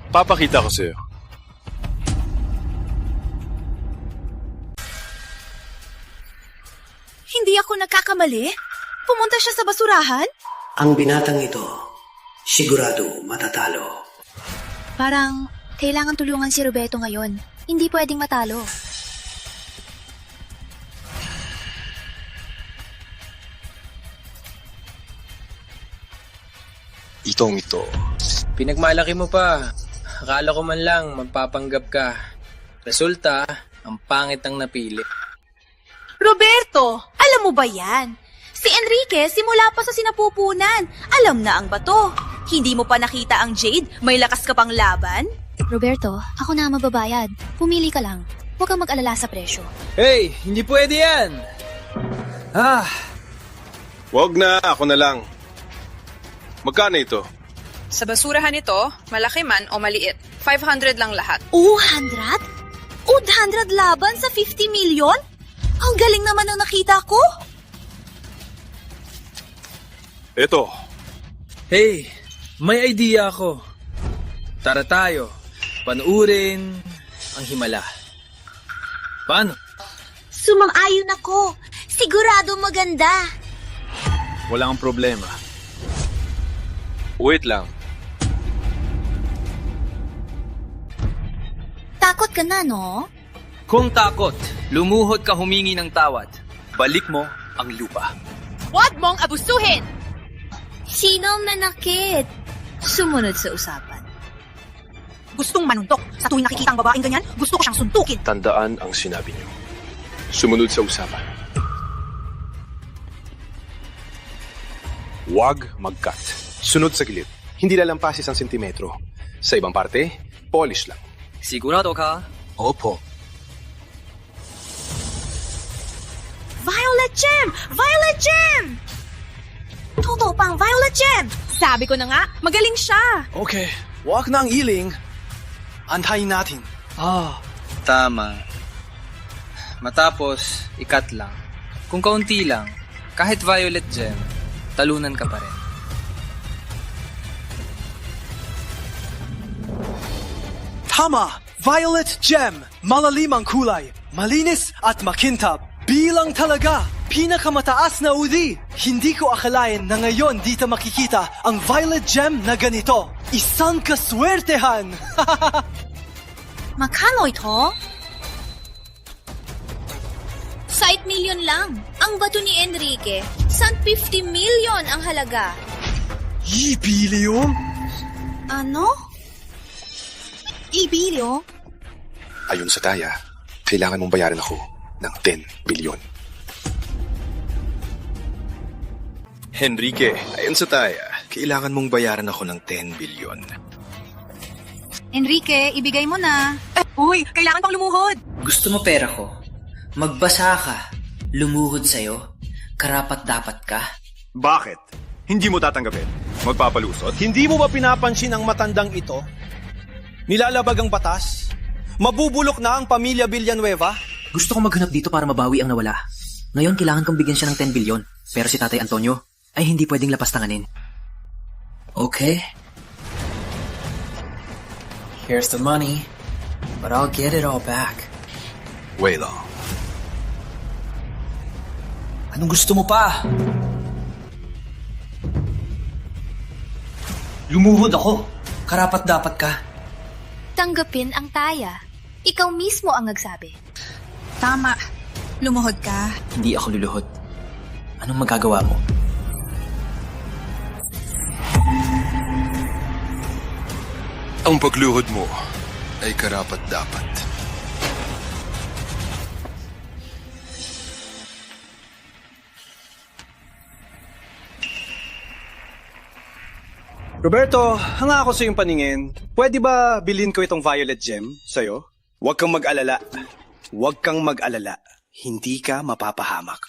papakita ko sa'yo. Hindi ako nagkakamali? Pumunta siya sa basurahan? Ang binatang ito, sigurado matatalo. Parang kailangan tulungan si Roberto ngayon. Hindi pwedeng matalo. Ito. Pinagmalaki mo pa. Akala ko man lang magpapanggap ka. Resulta, ang pangit ang napili. Roberto, alam mo ba yan? Si Enrique, simula pa sa sinapupunan. Alam na ang bato. Hindi mo pa nakita ang Jade? May lakas ka pang laban? Roberto, ako na ang mababayad. Pumili ka lang. Huwag kang mag-alala sa presyo. Hey, hindi pwede yan! Wag na, ako na lang. Magkano ito? Sa basurahan ito, malaki man o maliit, 500 lang lahat. 200? 200 laban sa 50 milyon? Ang galing naman ang nakita ko. Ito. Hey, may idea ako. Tara tayo. Panuurin ang himala. Paano? Sumang-ayon ako. Sigurado maganda. Wala kang problema. Wait lang. Takot ka na, no? Kung takot, lumuhod ka humingi ng tawad. Balik mo ang lupa. Huwag mong abusuhin! Sino ang nanakit? Sumunod sa usapan. Gustong manuntok. Sa tuwing nakikita ang babaeng ganyan, gusto ko siyang suntukin. Tandaan ang sinabi niyo. Sumunod sa usapan. Huwag mag-cut. Sunod sa gilid. Hindi lalampasis ang sentimetro. Sa ibang parte, polish lang. Sigurado ka? Opo. Violet Gem! Violet Gem! Totoo pang Violet Gem! Sabi ko na nga, magaling siya! Okay, wag na ang iling. Antayin natin. Tama. Matapos, ikat lang. Kung kaunti lang, kahit Violet Gem, talunan ka pa rin. Tama! Violet Gem! Malalim ang kulay, malinis at makintab. Bilang talaga, pinakamataas na uri. Hindi ko akalain na ngayon dito makikita ang Violet Gem na ganito. Isang kaswertehan! Magkano ito? Site million lang. Ang bato ni Enrique, 50 million ang halaga. Ibilyo? Ano? Ibilyo? Ayon sa taya, kailangan mong bayaran ako ng 10 bilyon. Enrique, ayon sa taya, kailangan mong bayaran ako ng 10 bilyon. Enrique, ibigay mo na. Uy, kailangan pang lumuhod. Gusto mo pera ko? Magbasa ka. Lumuhod sa'yo. Karapat dapat ka. Bakit? Hindi mo tatanggapin? Magpapalusot? Hindi mo ba pinapansin ang matandang ito? Nilalabag ang batas? Mabubulok na ang pamilya Villanueva? Gusto ko maghanap dito para mabawi ang nawala. Ngayon, kailangan kong bigyan siya ng 10 bilyon. Pero si Tatay Antonio ay hindi pwedeng lapastanganin. Okay. Here's the money. But I'll get it all back. Wait lang. Anong gusto mo pa? Lumuhod ako. Karapat dapat ka. Tanggapin ang taya. Ikaw mismo ang nagsabi. Tama. Lumuhod ka. Hindi ako luluhod. Anong magagawa mo? Ang pagluhod mo ay karapat dapat. Roberto, hanga ako sa iyong paningin. Pwede ba bilhin ko itong Violet Gem sa'yo? Huwag kang mag-alala. Huwag kang mag-alala. Hindi ka mapapahamak.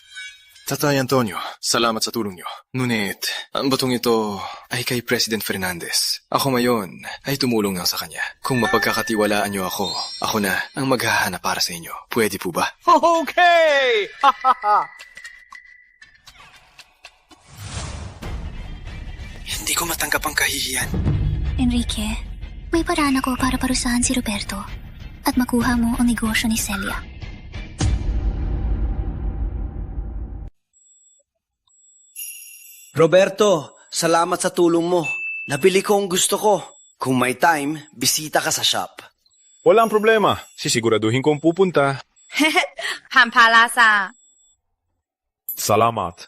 Tatay Antonio, salamat sa tulong niyo. Ngunit, ang batong ito ay kay President Fernandez. Ako ngayon ay tumulong lang sa kanya. Kung mapagkakatiwalaan niyo ako na ang maghahanap para sa inyo. Pwede po ba? Okay! Hindi ko matanggap ang kahihiyan. Enrique, may paraan ako para parusahan si Roberto at makuha mo ang negosyo ni Celia. Roberto, salamat sa tulong mo. Nabili ko ang gusto ko. Kung may time, bisita ka sa shop. Walang problema. Sisiguraduhin kong pupunta. Hampalasa. Salamat.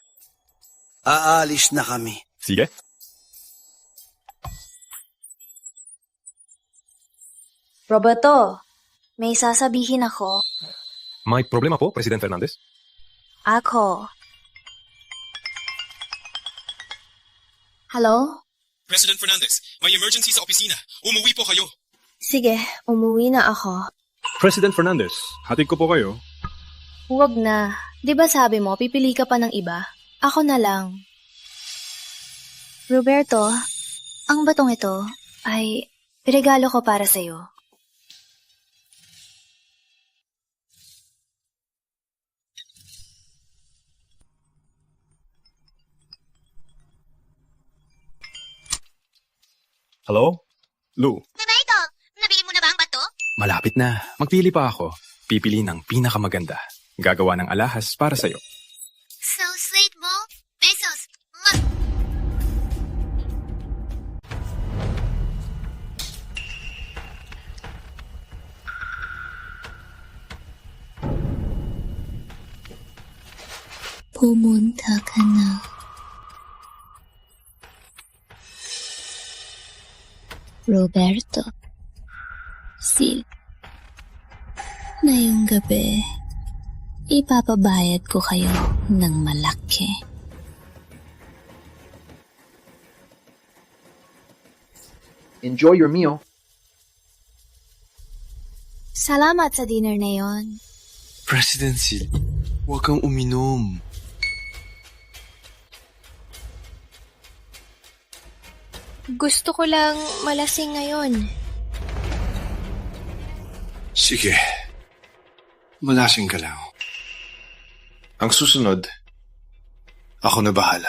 Aalis na kami. Sige. Roberto, may sasabihin ako. May problema po, President Fernandez? Ako. Hello? President Fernandez, may emergency sa opisina. Umuwi po kayo. Sige, umuwi na ako. President Fernandez, hatid ko po kayo. Huwag na. Di ba sabi mo, pipili ka pa ng iba? Ako na lang. Roberto, ang batong ito ay regalo ko para sa'yo. Hello? Lou. Roberto, Malapit na. Magpili pa ako. Pipili ng pinakamaganda. Gagawa ng alahas para sa'yo. So sweet mo. Besos. Pumunta ka na. Roberto. Sil. Ngayong gabi, ipapabayad ko kayo ng malaki. Enjoy your meal. Salamat sa dinner na yon. President Sil, huwag kang uminom. Gusto ko lang malasing ngayon. Sige. Malasing ka lang. Ang susunod, ako na bahala.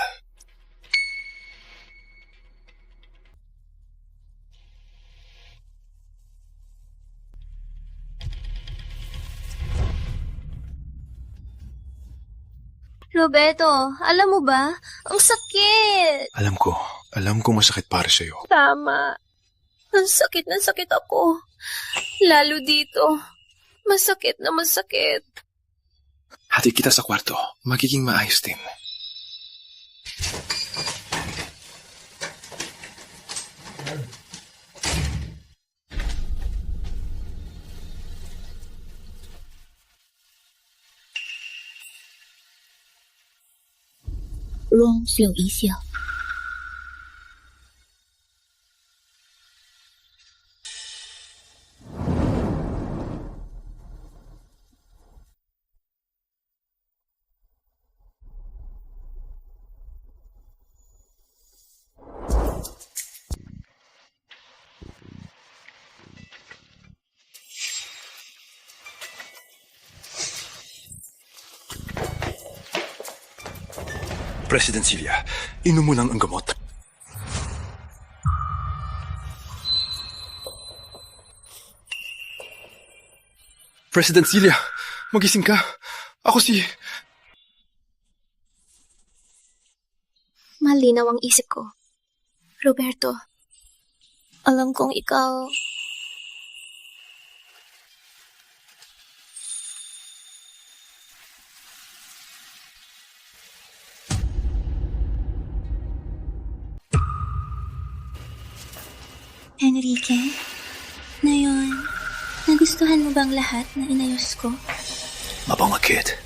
Roberto, alam mo ba? Ang sakit! Alam ko masakit para sa'yo. Tama. Ang sakit na sakit ako. Lalo dito. Masakit na masakit. Hati kita sa kwarto. Magiging maayos din. Wrong slow isya. President Celia, inom mo lang ang gamot. President Celia, magising ka. Ako si... Malinaw ang isip ko. Roberto, alam kong ikaw... Enrique, ngayon, nagustuhan mo bang lahat na inayos ko? Mapangakit.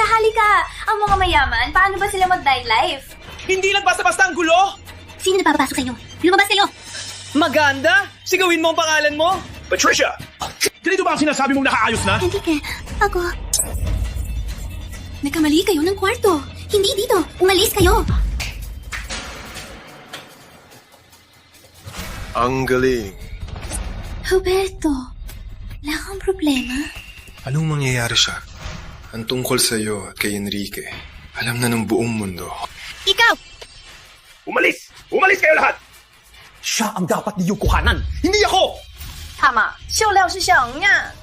Halika! Ang mga mayaman, paano ba sila mag-nightlife? Hindi lang basta-basta ang gulo! Sino napapasok sa'yo? Lumabas kayo! Maganda! Sigawin mo ang pangalan mo! Patricia! Ganito ba ang sinasabi mong nakaayos na? Enrique, ako... Nagkamali kayo ng kwarto. Hindi dito. Umalis kayo. Ang galing. Roberto, wala kang problema? Anong mangyayari siya? Ang tungkol sa iyo at kay Enrique, alam na ng buong mundo. Ikaw! Umalis! Umalis kayo lahat! Siya ang dapat niyong kuhanan, hindi ako! Tama, 笑料是小呀。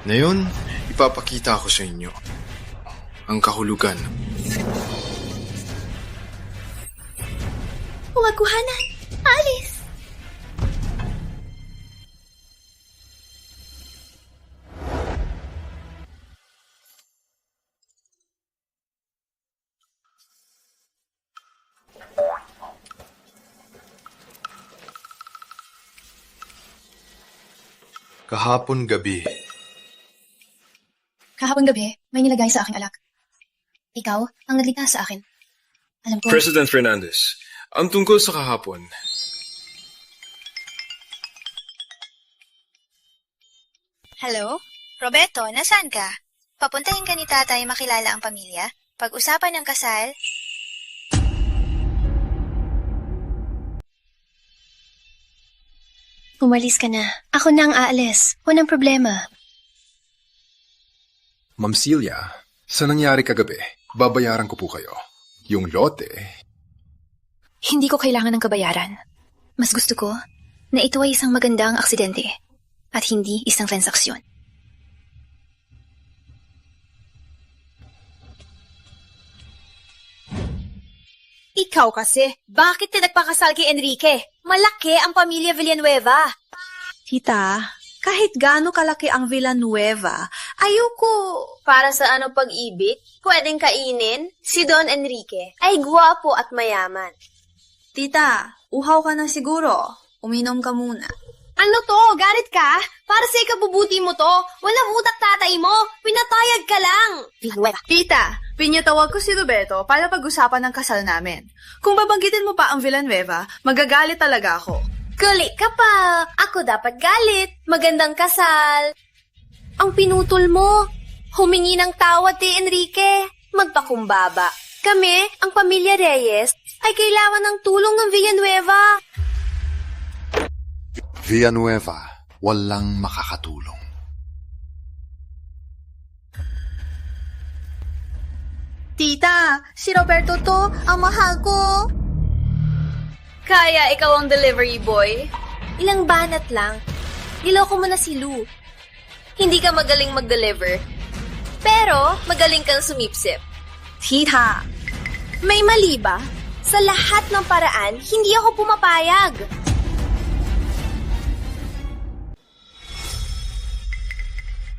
Ngayon, ipapakita ko sa inyo ang kahulugan. Huwag kuhanan! Alis! Kahapon gabi, Kahapon gabi, may nilagay sa aking alak. Ikaw ang nagligtas sa akin. Alam ko... President Fernandez, ang tungkol sa kahapon. Hello? Roberto, nasaan ka? Papuntahin ka ni tatay makilala ang pamilya? Pag-usapan ng kasal, umalis ka na. Ako na ang aalis. Walang problema. Ma'am Celia, sa nangyari kagabi, babayaran ko po kayo. Yung lote. Hindi ko kailangan ng kabayaran. Mas gusto ko na ito ay isang magandang aksidente at hindi isang transaksyon. Ikaw kasi, bakit nagpakasal kay Enrique? Malaki ang pamilya Villanueva. Tita, kahit gaano kalaki ang Villanueva, ayoko... Para sa ano pag-ibig, pwedeng kainin, si Don Enrique ay gwapo at mayaman. Tita, uhaw ka na siguro. Uminom ka muna. Ano to? Galit ka? Para sa ikabubuti mo to. Walang utak tatay mo. Pinatayag ka lang. Villanueva. Tita, pinyatawag ko si Roberto para pag-usapan ng kasal namin. Kung babanggitin mo pa ang Villanueva, magagalit talaga ako. Galit ka pa. Ako dapat galit. Magandang kasal. Ang pinutol mo. Humingi ng tawad kay Enrique. Magpakumbaba. Kami, ang pamilya Reyes, ay kailangan ng tulong ng Villanueva. Villanueva, walang makakatulong. Tita, si Roberto to, ang mahal ko. Kaya ikaw ang delivery boy? Ilang banat lang. Niloko mo na si Lou. Hindi ka magaling mag-deliver. Pero, magaling kang sumipsip. Tita, may mali ba? Sa lahat ng paraan, hindi ako pumapayag.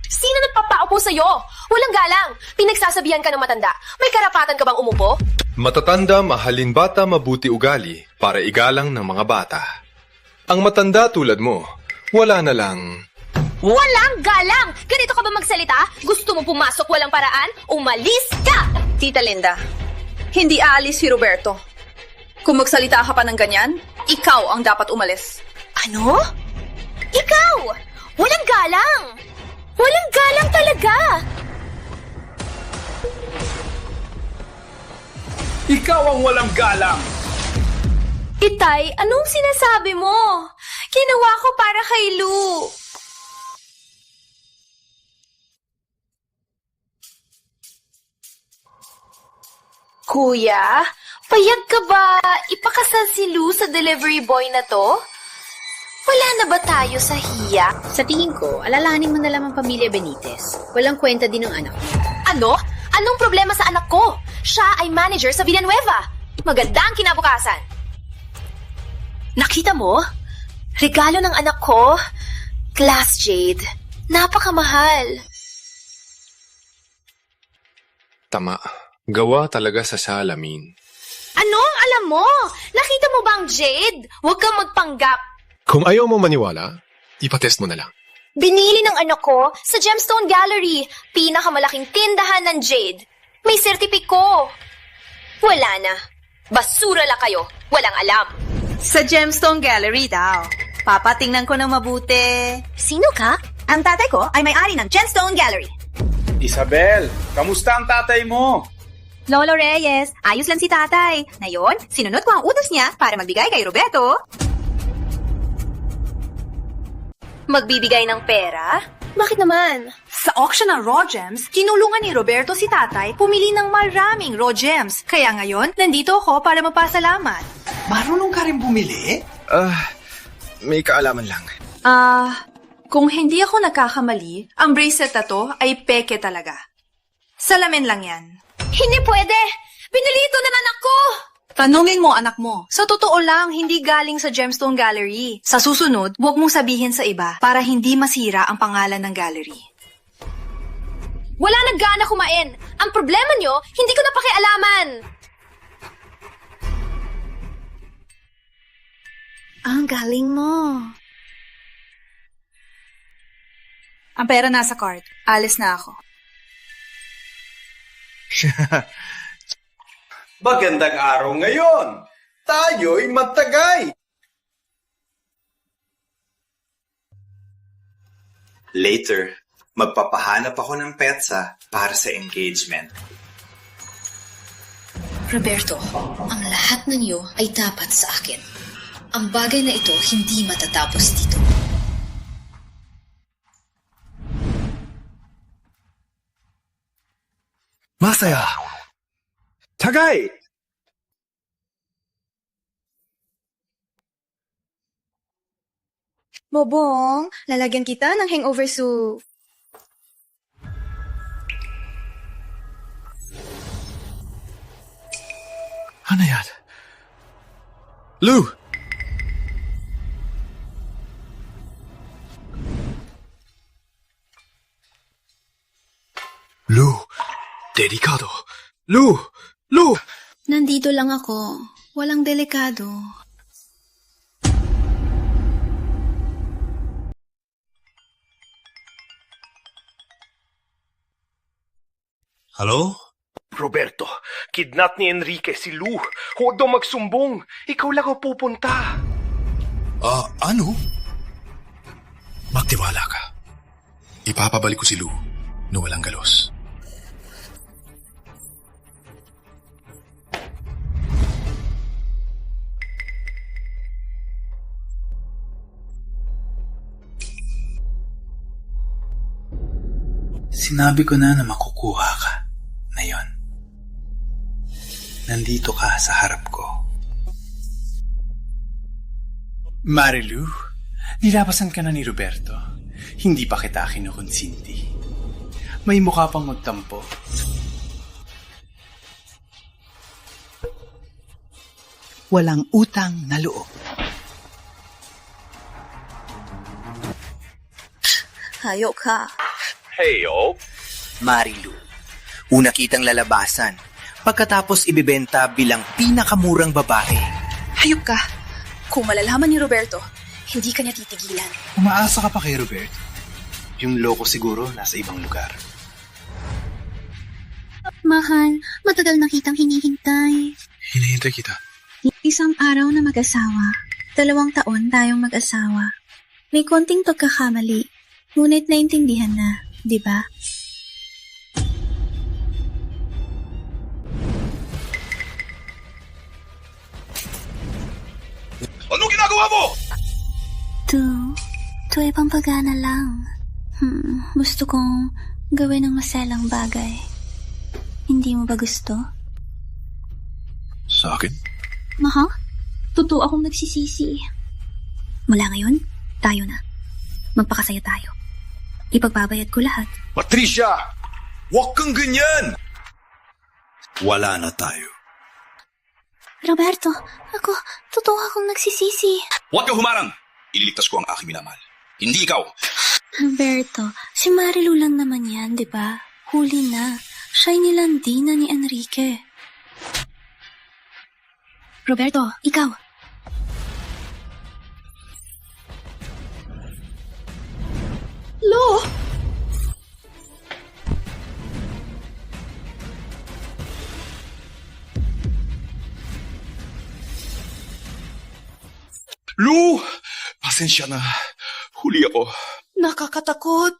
Sino nagpapaupo sa'yo? Walang galang. Pinagsasabihan ka ng matanda. May karapatan ka bang umupo? Matatanda, mahalin bata, mabuti ugali para igalang ng mga bata. Ang matanda tulad mo, wala na lang. Walang galang! Ganito ka ba magsalita? Gusto mo pumasok walang paraan? Umalis ka! Tita Linda, hindi aalis si Roberto. Kung magsalita ka pa ng ganyan, ikaw ang dapat umalis. Ano? Ikaw! Walang galang! Walang galang talaga! Ikaw ang walang galang! Itay, anong sinasabi mo? Ginawa ko para kay Lou. Kuya, payag ka ba ipakasal si Lou sa delivery boy na to? Wala na ba tayo sa hiya? Sa tingin ko, alalahanin mo na lang ang pamilya Benitez. Walang kwenta din ng anak mo. Ano? Anong problema sa anak ko? Siya ay manager sa Villanueva. Maganda ang kinabukasan. Nakita mo? Regalo ng anak ko? Glass jade. Napakamahal. Tama. Gawa talaga sa salamin. Anong alam mo? Nakita mo bang jade? Huwag kang magpanggap. Kung ayaw mo maniwala, ipatest mo na lang. Binili ng anak ko sa Gemstone Gallery. Pinakamalaking tindahan ng jade. May sertipiko. Wala na. Basura lang kayo. Walang alam. Sa Gemstone Gallery daw. Papatingnan ko ng mabuti. Sino ka? Ang tatay ko ay may-ari ng Gemstone Gallery. Isabel, kamusta ang tatay mo? Lolo Reyes, ayos lang si tatay. Ngayon, sinunod ko ang utos niya para magbigay kay Roberto. Magbibigay ng pera? Bakit naman? Sa auction ng raw gems, tinulungan ni Roberto si tatay pumili ng maraming raw gems. Kaya ngayon, nandito ako para mapasalamat. Marunong ka rin bumili? May kaalaman lang. Kung hindi ako nagkakamali, ang bracelet na to ay peke talaga. Salamin lang yan. Hindi pwede! Binili ito ng anak ko! Tanungin mo anak mo. Sa totoo lang, hindi galing sa Gemstone Gallery. Sa susunod, huwag mong sabihin sa iba para hindi masira ang pangalan ng gallery. Wala nang gana kumain. Ang problema nyo, hindi ko na pakialaman. Ang galing mo. Ang pera nasa card. Alis na ako. Magandang araw ngayon! Tayo'y magtagay! Later, magpapahanap ako ng petsa para sa engagement. Roberto, ang lahat ng iyo ay dapat sa akin. Ang bagay na ito hindi matatapos dito. Masaya! Tagay! Bobong, lalagyan kita ng hangover soup. Ano yan? Lou! Lou! Delikado! Lou! Lou! Nandito lang ako. Walang delikado. Hello? Roberto, kidnap ni Enrique si Lou. Huwag daw magsumbong. Ikaw lang ang pupunta. Ano? Magtiwala ka. Ipapabalik ko si Lou na walang galos. Sinabi ko na makukuha ka. Ngayon, nandito ka sa harap ko. Marilu, nilabasan ka na ni Roberto. Hindi pa kita kinukonsinti. May mukha pang magtampo. Walang utang na loob. Hayok ka. Heyo! Marilu, una kitang lalabasan. Pagkatapos ibibenta bilang pinakamurang babae. Hayop ka. Kung malalaman ni Roberto, hindi ka niya titigilan. Umaasa ka pa kay Roberto. Yung loko siguro nasa ibang lugar. Mahal, matagal na kitang hinihintay. Hinihintay kita. Isang araw na mag-asawa. 2 taon tayong mag-asawa. May konting pagkakamali, ngunit naintindihan na, di ba? Ano ginagawa mo? To ibang pagana lang. Gusto kong gawin ng maselang bagay. Hindi mo ba gusto? Sa akin? Maha? Totoo akong nagsisisi. Mula ngayon, tayo na. Magpakasaya tayo. Ipagbabayad ko lahat. Patricia! Huwag kang ganyan! Wala na tayo. Roberto, totoo akong nagsisisi. Huwag kang humarang! Ililigtas ko ang aking minamahal. Hindi ikaw! Roberto, si Marilu lang naman yan, di ba? Huli na. Siya'y nilandi na ni Enrique. Roberto, ikaw. Lo! Lou! Pasensya na. Huli ako. Nakakatakot.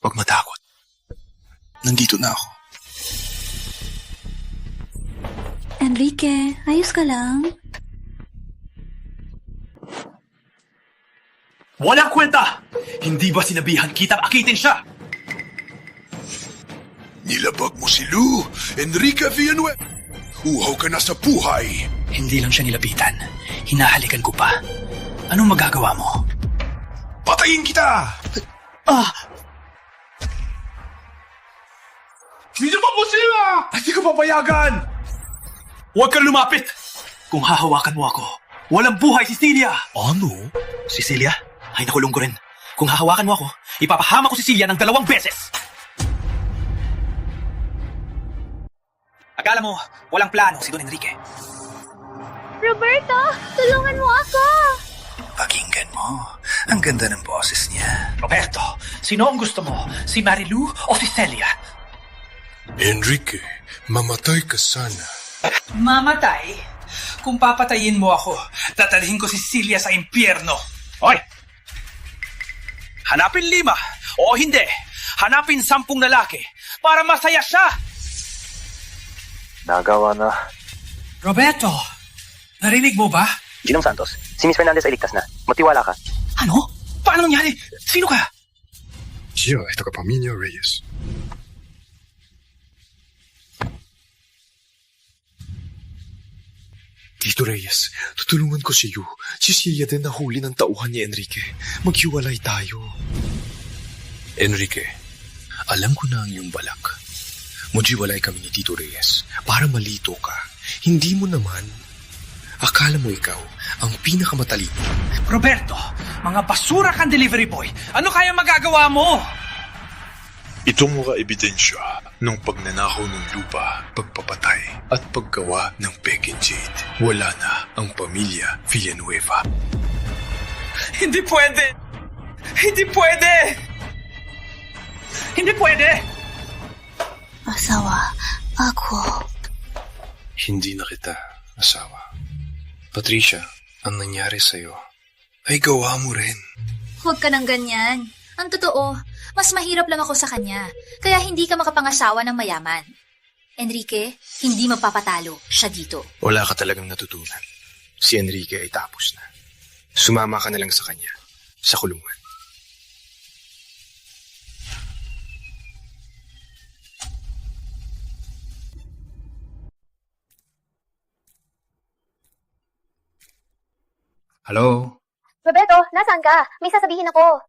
Huwag matakot. Nandito na ako. Enrique, ayos ka lang? Walang kwenta! Hindi ba sinabihan kitang akitin siya? Nilabag mo si Lou, Enrique Villanueva. Uhaw ka na sa buhay. Hindi lang siya nilapitan. Hinahalikan ko pa. Anong magagawa mo? Patayin kita! Hindi mo po sila! Hindi ko papayagan! Huwag kang lumapit! Kung hahawakan mo ako, walang buhay si Celia! Ano? Si Celia? Ay, nakulong ko rin. Kung hahawakan mo ako, ipapahama ko si Celia ng 2 beses! Akala mo, walang plano si Don Enrique. Roberto, tulungan mo ako! Pakinggan mo. Ang ganda ng boses niya. Roberto, sino ang gusto mo? Si Marilu o si Celia? Enrique, mamatay ka sana. Mamatay? Kung papatayin mo ako, tatalhin ko si Celia sa impyerno. Hoy! Hanapin 5 o hindi. Hanapin 10 lalaki para masaya siya. Nagawa na Roberto! Narinig mo ba? Ginong Santos, si Miss Fernandez ay ligtas na. Magtiwala ka. Ano? Paano nangyari? Sino ka? Yo, ito ka Pamilya Reyes. Tito Reyes, tutulungan ko si Yu. Si Celia din nahuli ng tauhan ni Enrique. Maghiwalay tayo. Enrique, alam ko na ang iyong balak. Maghiwalay kami ni Tito Reyes para malito ka. Hindi mo naman. Akala mo ikaw ang pinakamatalino. Roberto, mga basura kang delivery boy. Ano kaya magagawa mo? Itong mga ebidensya ng pagnanakaw ng lupa, pagpapatay at paggawa ng Peking Jade. Wala na ang pamilya Villanueva. Hindi pwede! Hindi pwede! Hindi pwede! Asawa, ako. Hindi na kita asawa. Patricia, ang nangyari sa'yo ay gawa mo rin. Huwag ka nang ganyan. Ang totoo, mas mahirap lang ako sa kanya. Kaya hindi ka makapangasawa ng mayaman. Enrique, hindi magpapatalo siya dito. Wala ka talagang natutunan. Si Enrique ay tapos na. Sumama ka na lang sa kanya, sa kulungan. Hello? Roberto, nasaan ka? May sasabihin ako.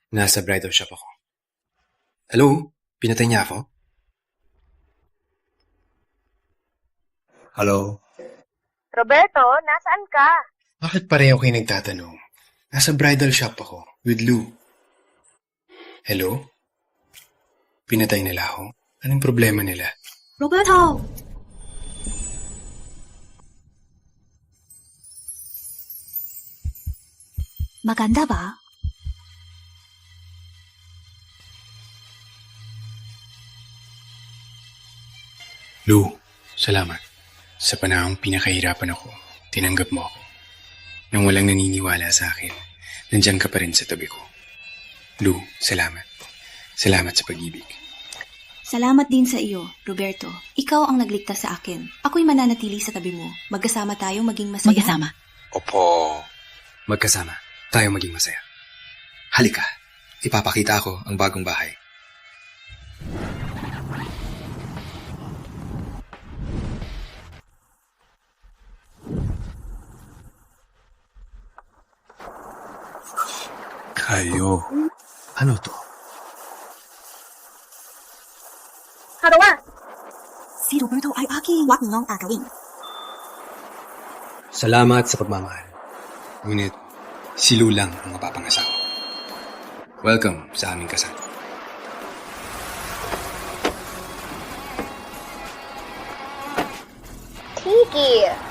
Nasa bridal shop ako. Hello? Pinatay niya ako? Hello? Roberto, nasaan ka? Bakit pareho kayo nagtatanong? Nasa bridal shop ako, with Lou. Hello? Pinatay nila ako? Anong problema nila? Roberto! Maganda ba? Lou, salamat. Sa panahong pinakahirapan ako, tinanggap mo ako. Nang walang naniniwala sa akin, nandiyan ka pa rin sa tabi ko. Lou, salamat. Salamat sa pag-ibig. Salamat din sa iyo, Roberto. Ikaw ang nagligtas sa akin. Ako'y mananatili sa tabi mo. Magkasama tayo maging masaya. Magkasama. Opo. Magkasama. Tayo maging masaya. Halika. Ipapakita ko ang bagong bahay. Kayo. Ano to? Harawa! Si Roberto ay aking wag niyong agawin. Salamat sa pagmamahal. Ngunit, si Lou lang ang mapapangasawa. Welcome sa aming kasal. Tiki!